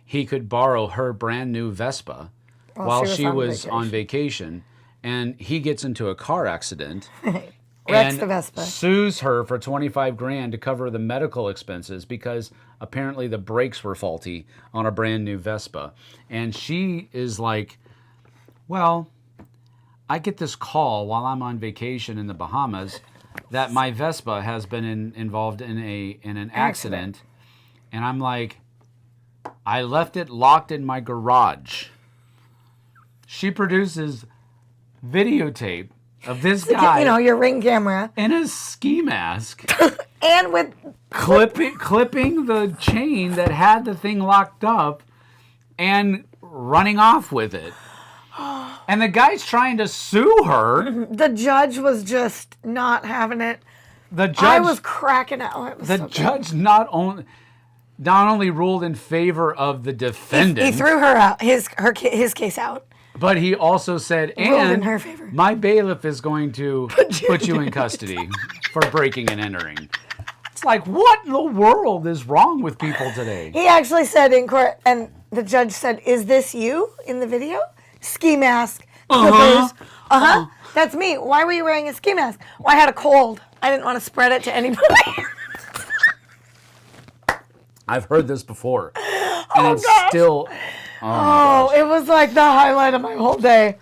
he could borrow her brand new Vespa while she was on vacation, and he gets into a car accident. Wrecks And the Vespa. sues her for $25,000 to cover the medical expenses because apparently the brakes were faulty on a brand new Vespa. And she is like, well, I get this call while I'm on vacation in the Bahamas that my Vespa has been involved in an accident. And I'm like, I left it locked in my garage. She produces videotape of this guy, You know, your Ring camera. in a ski mask, And with clipping the chain that had the thing locked up, and running off with it. And the guy's trying to sue her. the judge was just not having it. The judge, I was cracking out. It was the so good. judge not only ruled in favor of the defendant, He threw her out, his case out. but he also said, Ruled in and her favor. my bailiff is going to put you in custody for breaking and entering. It's like, what in the world is wrong with people today? He actually said in court, and the judge said, "Is this you in the video? Ski mask, clippers. That's me. Why were you wearing a ski mask? Well, I had a cold. I didn't want to spread it to anybody." I've heard this before. And it's gosh. still... Oh, it was like the highlight of my whole day.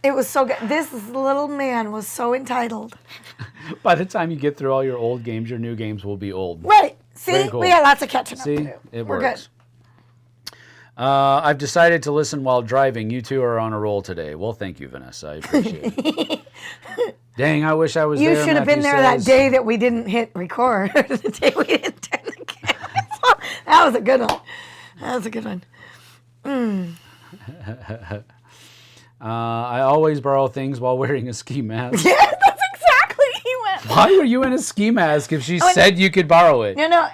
It was so good. This little man was so entitled. By the time you get through all your old games, your new games will be old. Right. See, Very cool. we got lots of catching up See, to do. it We're works. good. I've decided to listen while driving. You two are on a roll today. Well, thank you, Vanessa. I appreciate it. Dang, I wish I was You there. should have Matthew been there that says. day that we didn't hit record. The day we didn't turn the camera on. That was a good one. That was a good one. I always borrow things while wearing a ski mask. Yeah, that's exactly he went. Why were you in a ski mask if she said you could borrow it? No,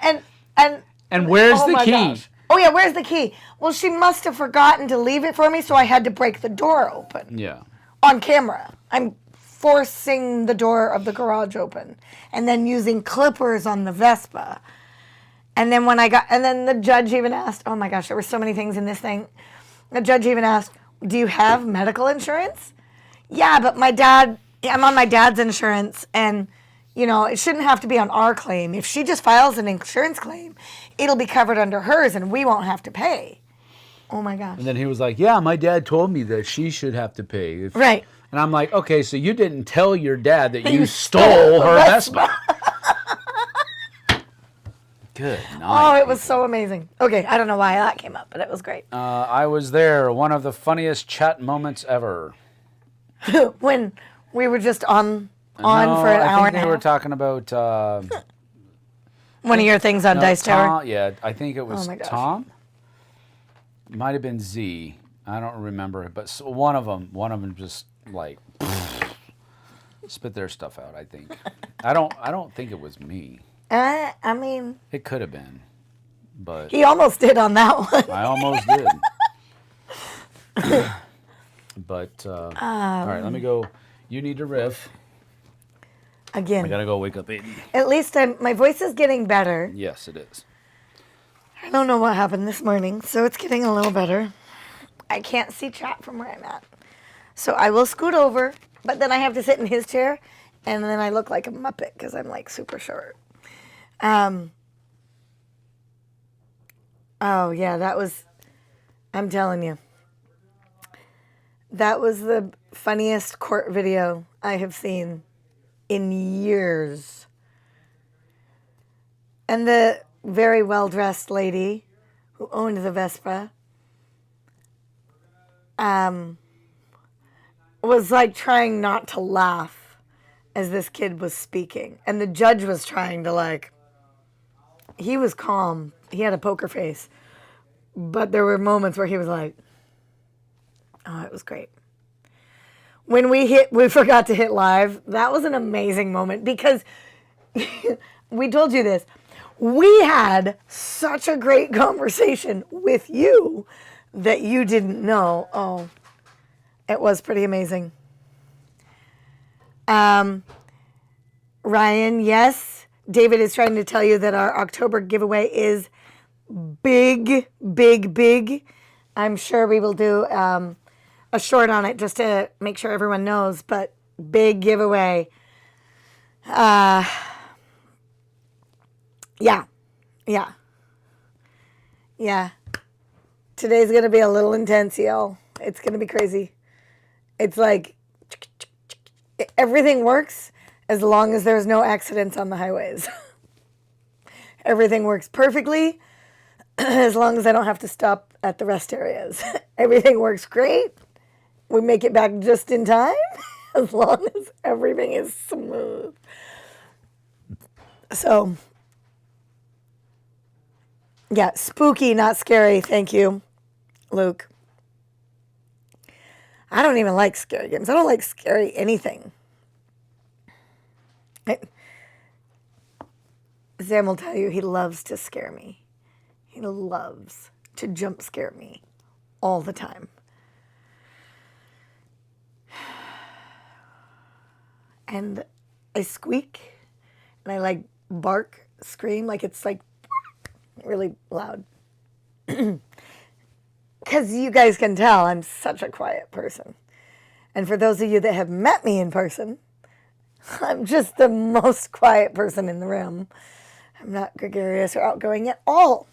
And where's oh the my key? gosh. Oh yeah, where's the key? Well, she must have forgotten to leave it for me, so I had to break the door open Yeah. on camera. I'm forcing the door of the garage open, and then using clippers on the Vespa. And then then the judge even asked, oh my gosh, there were so many things in this thing. The judge even asked, do you have medical insurance? Yeah, but I'm on my dad's insurance, and, it shouldn't have to be on our claim. If she just files an insurance claim, it'll be covered under hers, and we won't have to pay. Oh, my gosh. And then he was like, yeah, my dad told me that she should have to pay. Right. And I'm like, okay, so you didn't tell your dad that you stole her Vespa. Good night. Oh, it was so amazing. Okay, I don't know why that came up, but it was great. I was there. One of the funniest chat moments ever. When we were just on for an hour and a half. I think they were talking about... one of your things on Dice Tower? Yeah, I think it was Tom. It might have been Z. I don't remember. But one of them just, like, spit their stuff out, I think. I don't think it was me. I mean... It could have been, but... He almost did on that one. I almost did. But, all right, let me go. You need to riff. Again. I got to go wake up Aiden. At least my voice is getting better. Yes, it is. I don't know what happened this morning, so it's getting a little better. I can't see chat from where I'm at. So I will scoot over, but then I have to sit in his chair, and then I look like a Muppet because I'm, like, super short. Oh, yeah, that was, I'm telling you, that was the funniest court video I have seen in years. And the very well-dressed lady who owned the Vespa was, like, trying not to laugh as this kid was speaking. And the judge was trying to, like, he was calm. He had a poker face. But there were moments where he was like, oh, it was great. When we forgot to hit live, that was an amazing moment because we told you this. We had such a great conversation with you that you didn't know. Oh, it was pretty amazing. Ryan, yes. David is trying to tell you that our October giveaway is big, big, big. I'm sure we will do a short on it just to make sure everyone knows, but big giveaway. Yeah. Today's going to be a little intense, y'all. It's going to be crazy. It's like everything works as long as there's no accidents on the highways. Everything works perfectly as long as I don't have to stop at the rest areas. Everything works great. We make it back just in time as long as everything is smooth. So, yeah, spooky, not scary. Thank you, Luke. I don't even like scary games. I don't like scary anything. Sam will tell you he loves to scare me. He loves to jump scare me all the time. And I squeak and I like bark, scream, like it's like really loud. Because you guys can tell I'm such a quiet person. And for those of you that have met me in person, I'm just the most quiet person in the room. I'm not gregarious or outgoing at all.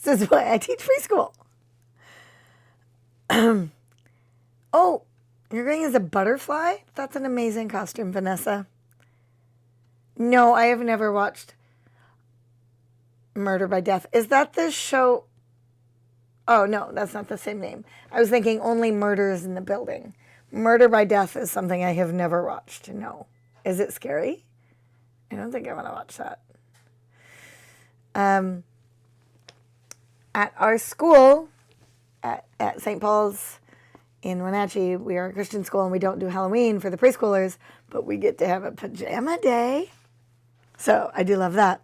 This is why I teach preschool. Oh, you're going as a butterfly? That's an amazing costume, Vanessa. No, I have never watched Murder by Death. Is that the show? Oh, no, that's not the same name. I was thinking Only Murders in the Building. Murder by Death is something I have never watched. No. Is it scary? I don't think I want to watch that. At our school, at St. Paul's in Wenatchee, we are a Christian school and we don't do Halloween for the preschoolers, but we get to have a pajama day. So I do love that.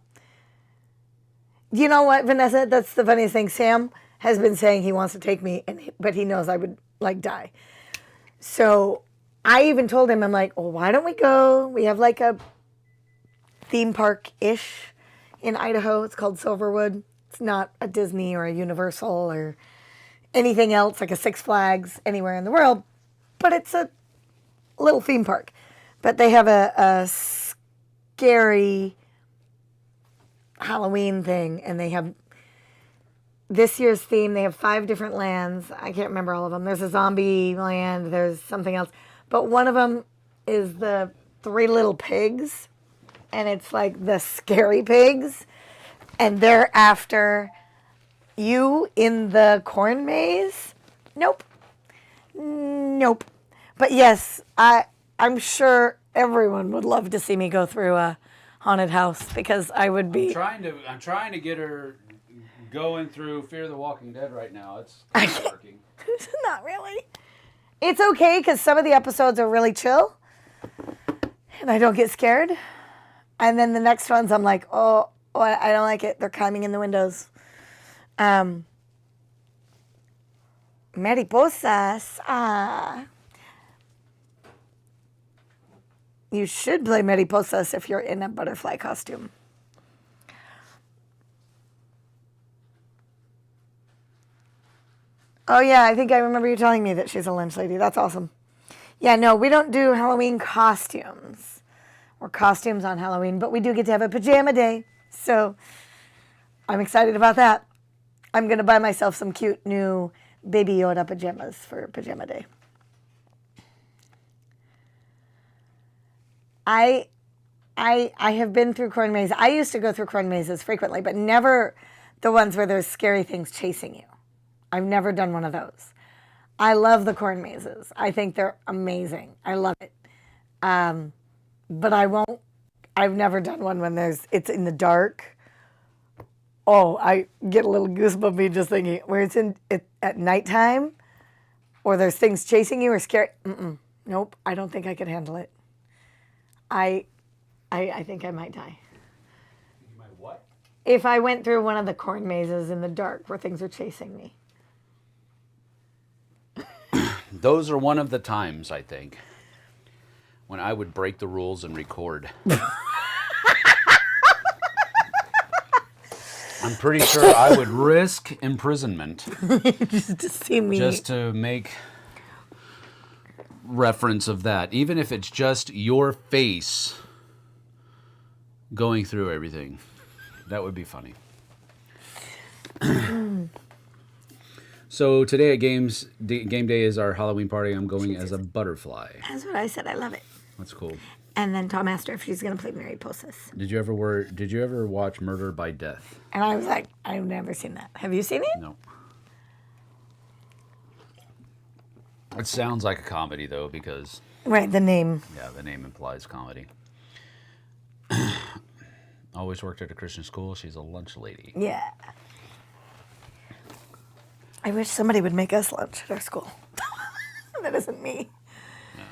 You know what, Vanessa? That's the funniest thing. Sam has been saying he wants to take me, but he knows I would like die. So I even told him, I'm like, well, why don't we go? We have like a theme park-ish in Idaho. It's called Silverwood. It's not a Disney or a Universal or anything else, like a Six Flags anywhere in the world. but it's a little theme park. But they have a scary Halloween thing, and they have this year's theme. They have 5 different lands. I can't remember all of them. There's a zombie land. There's something else. But one of them is the 3 little pigs, and it's like the scary pigs, and they're after you in the corn maze. Nope. But yes, I'm sure everyone would love to see me go through a haunted house, because I would be. I'm trying to get her going through Fear the Walking Dead right now. It's not working. Not really. It's okay, because some of the episodes are really chill, and I don't get scared. And then the next ones, I'm like, oh, I don't like it. They're climbing in the windows. Mariposas. You should play mariposas if you're in a butterfly costume. Oh, yeah, I think I remember you telling me that she's a lunch lady. That's awesome. Yeah, no, we don't do Halloween costumes or costumes on Halloween, but we do get to have a pajama day. So I'm excited about that. I'm going to buy myself some cute new Baby Yoda pajamas for pajama day. I have been through corn mazes. I used to go through corn mazes frequently, but never the ones where there's scary things chasing you. I've never done one of those. I love the corn mazes. I think they're amazing. I love it. But I've never done one when it's in the dark. Oh, I get a little goosebumpy just thinking, where it's at nighttime, or there's things chasing you or scary. Nope, I don't think I could handle it. I think I might die. You might what? If I went through one of the corn mazes in the dark where things are chasing me. Those are one of the times, I think, when I would break the rules and record. I'm pretty sure I would risk imprisonment just to see me. Just to make reference of that. Even if it's just your face going through everything. That would be funny. So today at game day is our Halloween party. I'm going as a butterfly. That's what I said. I love it. That's cool. And then Tom asked her if she's going to play Mariposas. Did you ever watch Murder by Death? And I was like, I've never seen that. Have you seen it? No. It sounds like a comedy though, because right, the name. Yeah, the name implies comedy. Always worked at a Christian school. She's a lunch lady. Yeah. I wish somebody would make us lunch at our school. That isn't me. Yeah.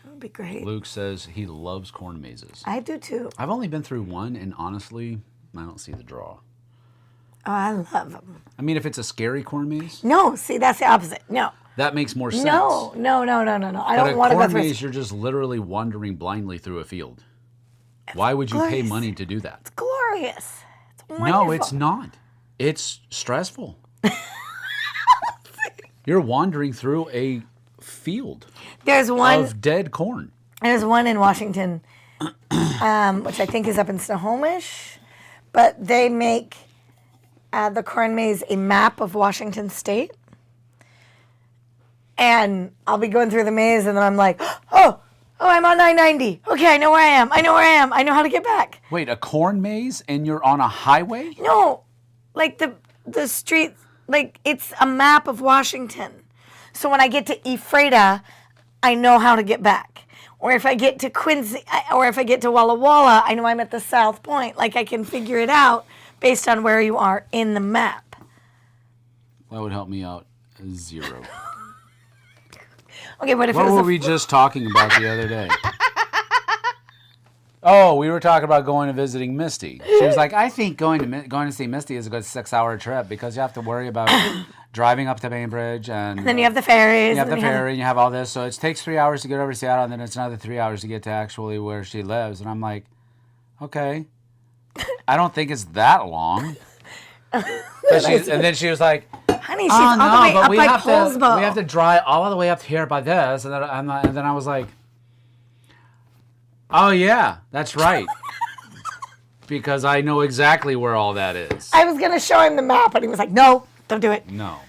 That would be great. Luke says he loves corn mazes. I do too. I've only been through one, and honestly, I don't see the draw. Oh, I love them. I mean, if it's a scary corn maze. No, see, that's the opposite. No. That makes more sense. No. I don't want to go corn through maze, you're just literally wandering blindly through a field. Why would you pay money to do that? It's glorious. It's wonderful. No, it's not. It's stressful. You're wandering through a field of dead corn. There's one in Washington, which I think is up in Snohomish, but they make the corn maze a map of Washington State. And I'll be going through the maze, and then I'm like, oh, I'm on 990. Okay, I know where I am. I know how to get back. Wait, a corn maze, and you're on a highway? No, like the street, like it's a map of Washington. So when I get to Ephrata, I know how to get back. Or if I get to Quincy, or if I get to Walla Walla, I know I'm at the South Point. Like I can figure it out based on where you are in the map. That would help me out 0. Okay, what were we just talking about the other day? Oh, we were talking about going and visiting Misty. She was like, I think going to see Misty is a good 6-hour trip because you have to worry about driving up to Bainbridge and then you have the ferries. You have the ferry and you have all this. So it takes 3 hours to get over to Seattle, and then it's another 3 hours to get to actually where she lives. And I'm like, okay, I don't think it's that long. And then she was like, Honey, she's all the way up by Colesbo. We have to drive all the way up here by this, and then I was like, oh yeah, that's right. Because I know exactly where all that is. I was going to show him the map, and he was like, no, don't do it. No.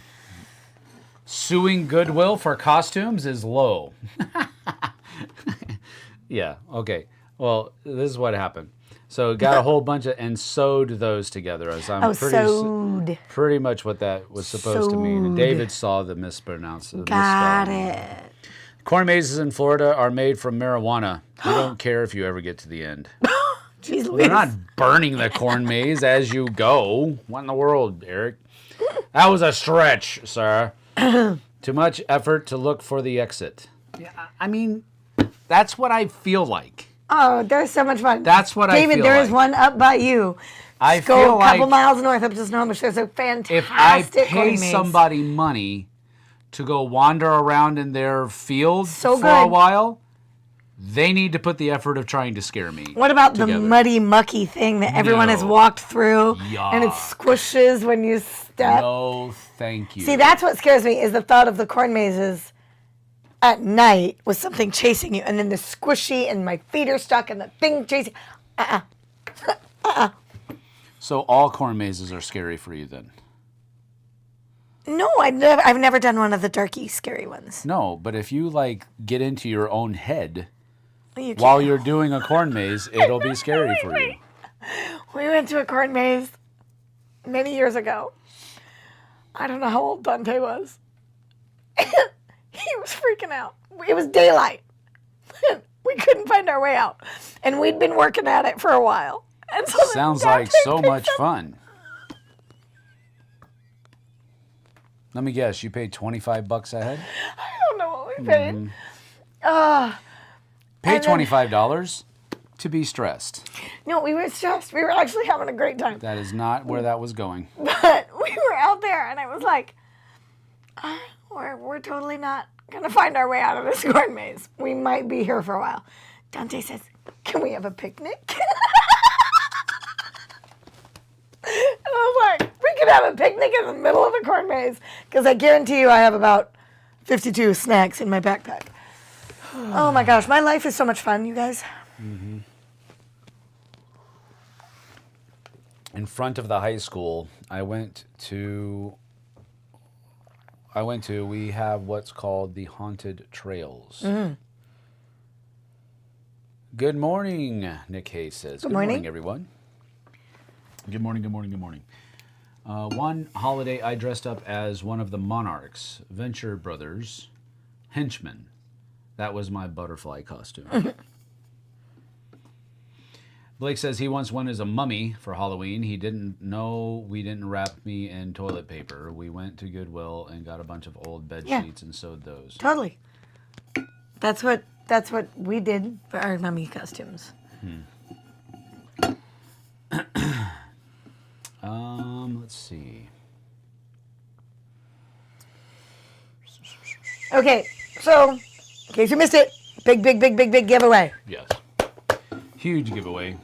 Suing Goodwill for costumes is low. Yeah, okay. Well, this is what happened. So got a whole bunch of, and sewed those together. As I'm pretty much what that was supposed to mean. And David saw the mispronunciation. Got it. Corn mazes in Florida are made from marijuana. We don't care if you ever get to the end. Jeez, We're not burning the corn maze as you go. What in the world, Eric? That was a stretch, sir. Too much effort to look for the exit. Yeah, I mean, that's what I feel like. Oh, there's so much fun. That's what I feel like. David, there is one up by you. I Just go a couple miles north up to Sonoma. There's a fantastic if I pay corn maze. somebody money to go wander around in their field so for a while, they need to put the effort of trying to scare me. What about the muddy, mucky thing that everyone has walked through and it squishes when you step? No, thank you. See, that's what scares me is the thought of the corn mazes at night with something chasing you, and then the squishy, and my feet are stuck, and the thing chasing. So all corn mazes are scary for you then? No, I've never done one of the darky, scary ones. No, but if you like get into your own head while you're doing a corn maze, it'll be scary for you. We went to a corn maze many years ago. I don't know how old Dante was. He was freaking out. It was daylight. We couldn't find our way out. And we'd been working at it for a while. And so sounds like so much fun. Let me guess, you paid $25 a head? I don't know what we paid. Pay $25 to be stressed. No, we were stressed. We were actually having a great time. That is not where that was going. But we were out there, and I was like, we're totally not going to find our way out of this corn maze. We might be here for a while. Dante says, can we have a picnic? And I was like, we could have a picnic in the middle of the corn maze, because I guarantee you I have about 52 snacks in my backpack. Oh my gosh, my life is so much fun, you guys. Mm-hmm. In front of the high school, we have what's called the haunted trails. Mm-hmm. Good morning, Nick Hayes says. Good morning, everyone. Good morning, good morning, good morning. One holiday, I dressed up as one of the Monarchs, Venture Brothers, henchmen. That was my butterfly costume. Blake says he once went as a mummy for Halloween. He didn't know we didn't wrap me in toilet paper. We went to Goodwill and got a bunch of old bed sheets and sewed those. Totally. That's what we did for our mummy costumes. Let's see. Okay, so in case you missed it, big giveaway. Yes. Huge giveaway.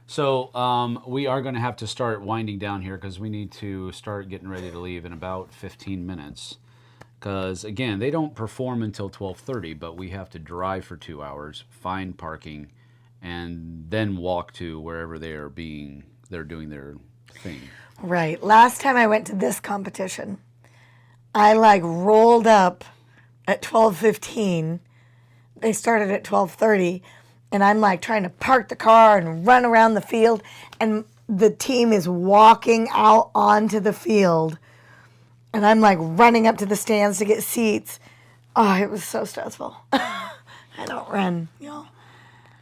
So we are going to have to start winding down here because we need to start getting ready to leave in about 15 minutes. Because, again, they don't perform until 12:30, but we have to drive for 2 hours, find parking, and then walk to wherever they're doing their thing. Right. Last time I went to this competition, I rolled up at 12:15. They started at 12:30, and I'm trying to park the car and run around the field, and the team is walking out onto the field, and I'm running up to the stands to get seats. Oh, it was so stressful. I don't run, y'all.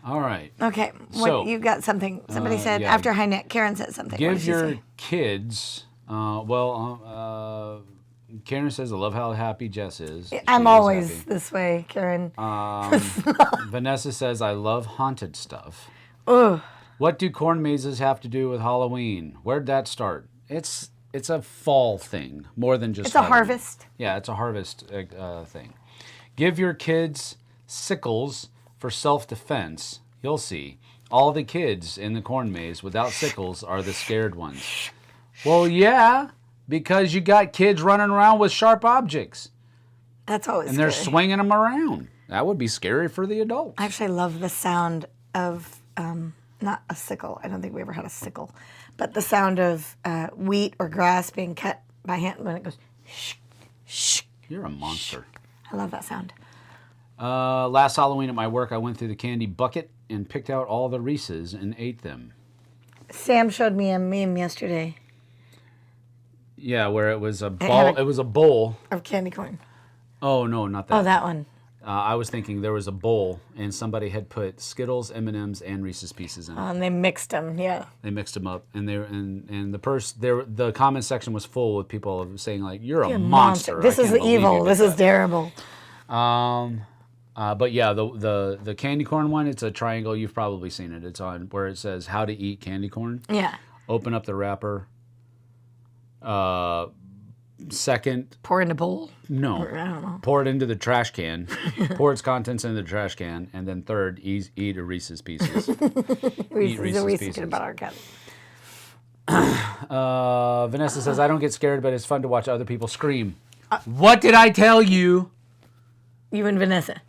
All right. Okay. So, you got something. Somebody said after High Net, Karen said something. Give your kids, Karen says, I love how happy Jess is. I'm always this way, Karen. Vanessa says, I love haunted stuff. Ugh. What do corn mazes have to do with Halloween? Where'd that start? It's a fall thing, more than just Halloween. A harvest. Yeah, it's a harvest thing. Give your kids sickles for self-defense. You'll see. All the kids in the corn maze without sickles are the scared ones. Well, yeah, because you got kids running around with sharp objects. That's always And they're scary. swinging them around. That would be scary for the adults. I actually love the sound of, not a sickle. I don't think we ever had a sickle. But the sound of wheat or grass being cut by hand when it goes shh, shh. You're a monster. I love that sound. Last Halloween at my work, I went through the candy bucket and picked out all the Reese's and ate them. Sam showed me a meme yesterday Yeah, where it was a ball. It was a bowl. of candy corn. Oh no, not that. Oh, that one. I was thinking there was a bowl, and somebody had put Skittles, M&Ms, and Reese's Pieces in it. And they mixed them, yeah. They mixed them up, and the comment section was full with people saying like, "You're a monster. This I is can't believe evil. you did This is that." terrible. But yeah, the candy corn one, it's a triangle. You've probably seen it. It's on where it says how to eat candy corn. Yeah. Open up the wrapper. Second, Pour in a bowl. no. Or, I don't know. Pour it into the trash can. Pour its contents into the trash can, and then third, eat a Reese's Pieces. Reese's Reese's Pieces. about our cat. Vanessa says, I don't get scared, but it's fun to watch other people scream. What did I tell you? You and Vanessa.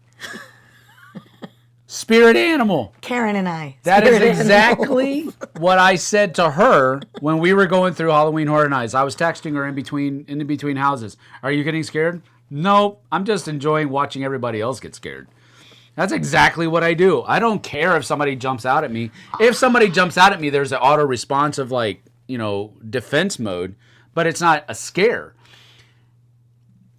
Spirit animal. Karen and I. That is Spirit animal. exactly what I said to her when we were going through Halloween Horror Nights. I was texting her in between houses. Are you getting scared? Nope. I'm just enjoying watching everybody else get scared. That's exactly what I do. I don't care if somebody jumps out at me. If somebody jumps out at me, there's an auto response of defense mode, but it's not a scare.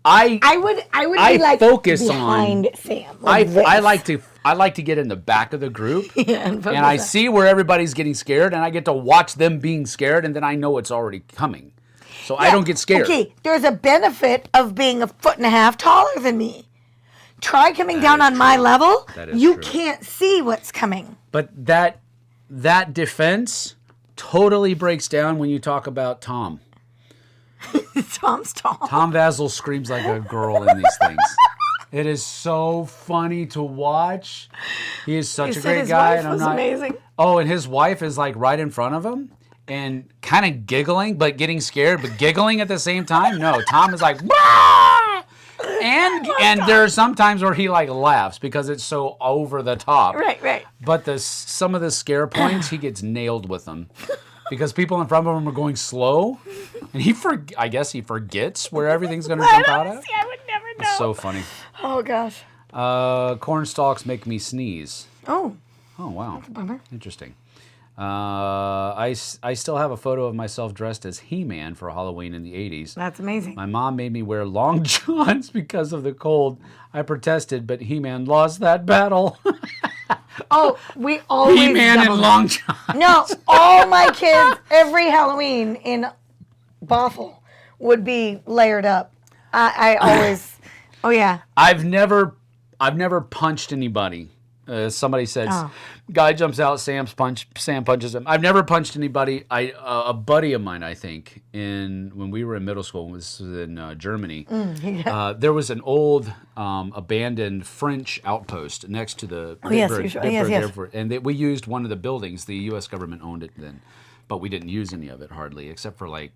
I would I be like focus behind Sam. I this. like to get in the back of the group and and I see where everybody's getting scared and I get to watch them being scared and then I know it's already coming. So I don't get scared. Okay, there's a benefit of being 1.5 feet taller than me. Try coming down on my level. That is you true. can't see what's coming. But that defense totally breaks down when you talk about Tom. Tom's tall. Tom Vazel screams like a girl in these things. It is so funny to watch. He is such a great his guy. wife And I'm was not, amazing. Oh, and his wife is like right in front of him and kind of giggling, but getting scared, but giggling at the same time. No, Tom is like, "Bah!" and there are some times where he like laughs because it's so over the top. Right. But some of the scare points, he gets nailed with them. Because people in front of him are going slow, and I guess he forgets where everything's going to jump out at. I would never know. It's so funny. Oh, gosh. Corn stalks make me sneeze. Oh, Oh, wow. bummer. Interesting. I still have a photo of myself dressed as He-Man for Halloween in the 80s. That's amazing. My mom made me wear long johns because of the cold. I protested, but He-Man lost that battle. Oh, we always He-Man double and down. long johns. No, all my kids, every Halloween in Bothell would be layered up. I always, oh yeah. I've never punched anybody. Somebody said, guy jumps out, Sam punches him. I've never punched anybody. A buddy of mine, I think, when we were in middle school, this was in Germany. There was an old abandoned French outpost next to the Bitburg Airport, and we used one of the buildings. The U.S. government owned it then, but we didn't use any of it hardly, except for like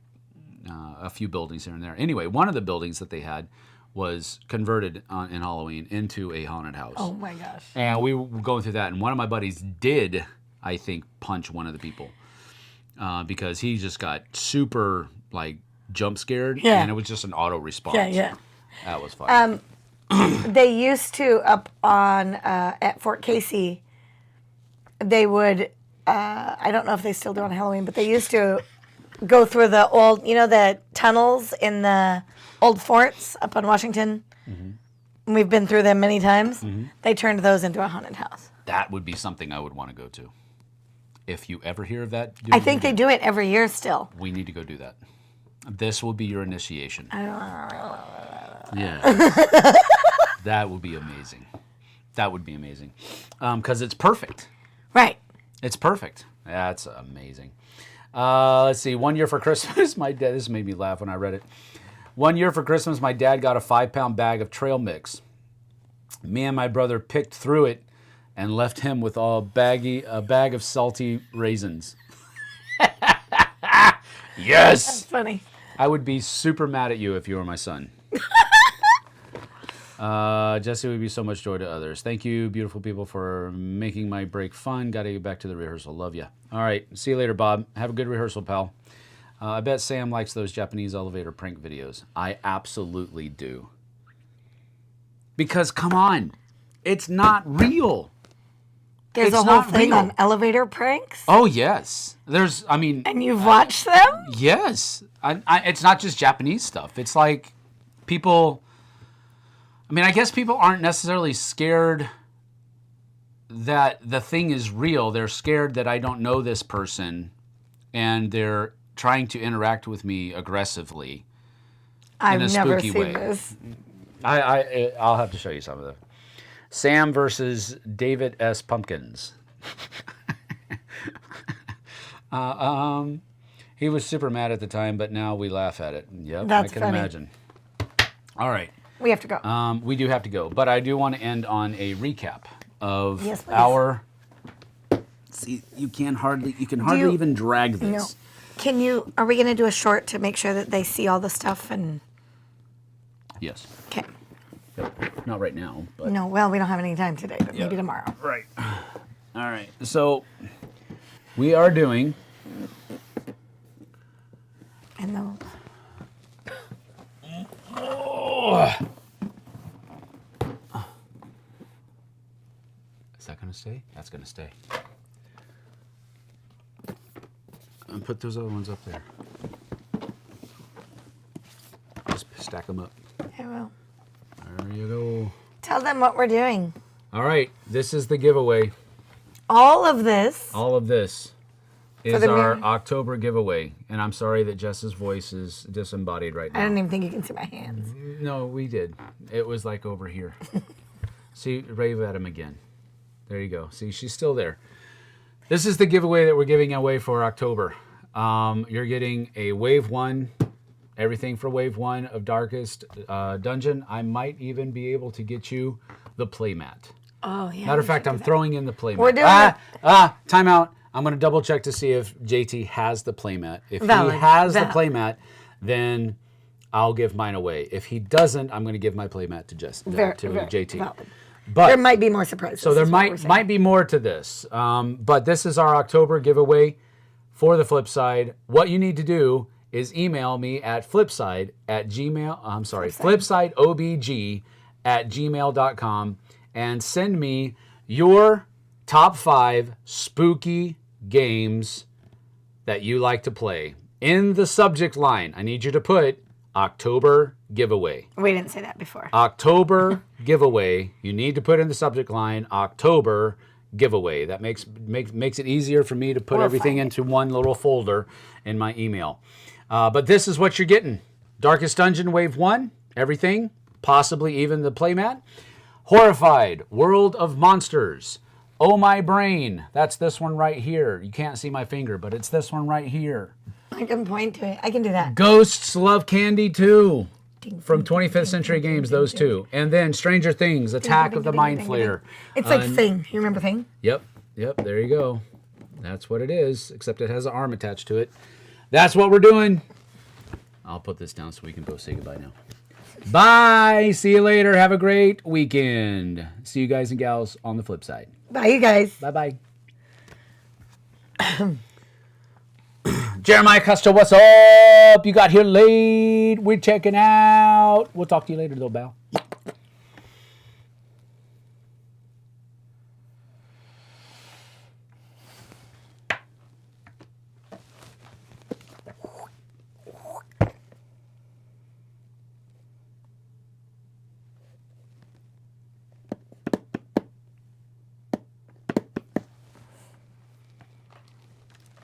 a few buildings here and there. Anyway, one of the buildings that they had was converted in Halloween into a haunted house. Oh my gosh. And we were going through that, and one of my buddies did, I think, punch one of the people because he just got super, like, jump scared, and it was just an auto response. Yeah. That was fun. They used to, up on, at Fort Casey, they would, I don't know if they still do on Halloween, but they used to go through the old, the tunnels in the old forts up on Washington. Mm-hmm. We've been through them many times. Mm-hmm. They turned those into a haunted house. That would be something I would want to go to. If you ever hear of that, I think they do it every year still. We need to go do that. This will be your initiation. Yeah. That would be amazing. That would be amazing. Because it's perfect. Right. It's perfect. That's amazing. Let's see. 1 year for Christmas, my dad, this made me laugh when I read it. 1 year for Christmas, my dad got a 5-pound bag of trail mix. Me and my brother picked through it and left him with a bag of salty raisins. Yes. That's funny. I would be super mad at you if you were my son. Jessie would be so much joy to others. Thank you, beautiful people, for making my break fun. Got to get back to the rehearsal. Love ya. All right. See you later, Bob. Have a good rehearsal, pal. I bet Sam likes those Japanese elevator prank videos. I absolutely do. Because, come on, it's not real. There's a whole thing on elevator pranks? Oh, yes. And you've watched them? Yes. It's not just Japanese stuff. It's like people... I guess people aren't necessarily scared that the thing is real. They're scared that I don't know this person, and they're trying to interact with me aggressively in a spooky way. This. I'll have to show you some of them. Sam versus David S. Pumpkins. He was super mad at the time, but now we laugh at it. Yep, That's I can funny. imagine. All right. We have to go. We do have to go, but I do want to end on a recap of Yes, please. our. See, you can hardly even drag this. No. Are we going to do a short to make sure that they see all the stuff and? Yes. Okay. Yep. Not right now, but. No, well, we don't have any time today, but maybe tomorrow. Right. All right. So, we are doing. And those. Is that going to stay? That's going to stay. And put those other ones up there. Just stack them up. I will. There you go. Tell them what we're doing. All right. This is the giveaway. All of this Is our October giveaway. And I'm sorry that Jess's voice is disembodied right now. I don't even think you can see my hands. No, we did. It was like over here. See, rave at him again. There you go. See, she's still there. This is the giveaway that we're giving away for October. You're getting a Wave 1, everything for Wave 1 of Darkest Dungeon. I might even be able to get you the playmat. Oh, yeah. Matter of fact, I'm throwing in the playmat. We're doing time out. I'm going to double check to see if JT has the playmat. If he has the playmat, then I'll give mine away. If he doesn't, I'm going to give my playmat to JT. Valid. But there might be more surprises. So there might be more to this. But this is our October giveaway for the Flipside. What you need to do is email me at flipsideobg@gmail.com and send me your top 5 spooky games that you like to play. In the subject line, I need you to put October giveaway. We didn't say that before. October giveaway. You need to put in the subject line October giveaway. That makes it easier for me to put everything into one little folder in my email. But this is what you're getting. Darkest Dungeon Wave 1, everything, possibly even the playmat. Horrified, World of Monsters. Oh My Brain, that's this one right here. You can't see my finger, but it's this one right here. I can point to it. I can do that. Ghosts Love Candy 2 from 25th Century Games, those two. And then Stranger Things, Attack of the Mind Flayer. It's like Thing. You remember Thing? Yep, there you go. That's what it is, except it has an arm attached to it. That's what we're doing. I'll put this down so we can both say goodbye now. Bye. See you later. Have a great weekend. See you guys and gals on the flip side. Bye, you guys. Bye-bye. Jeremiah Custer, what's up? You got here late. We're checking out. We'll talk to you later, though, Bal.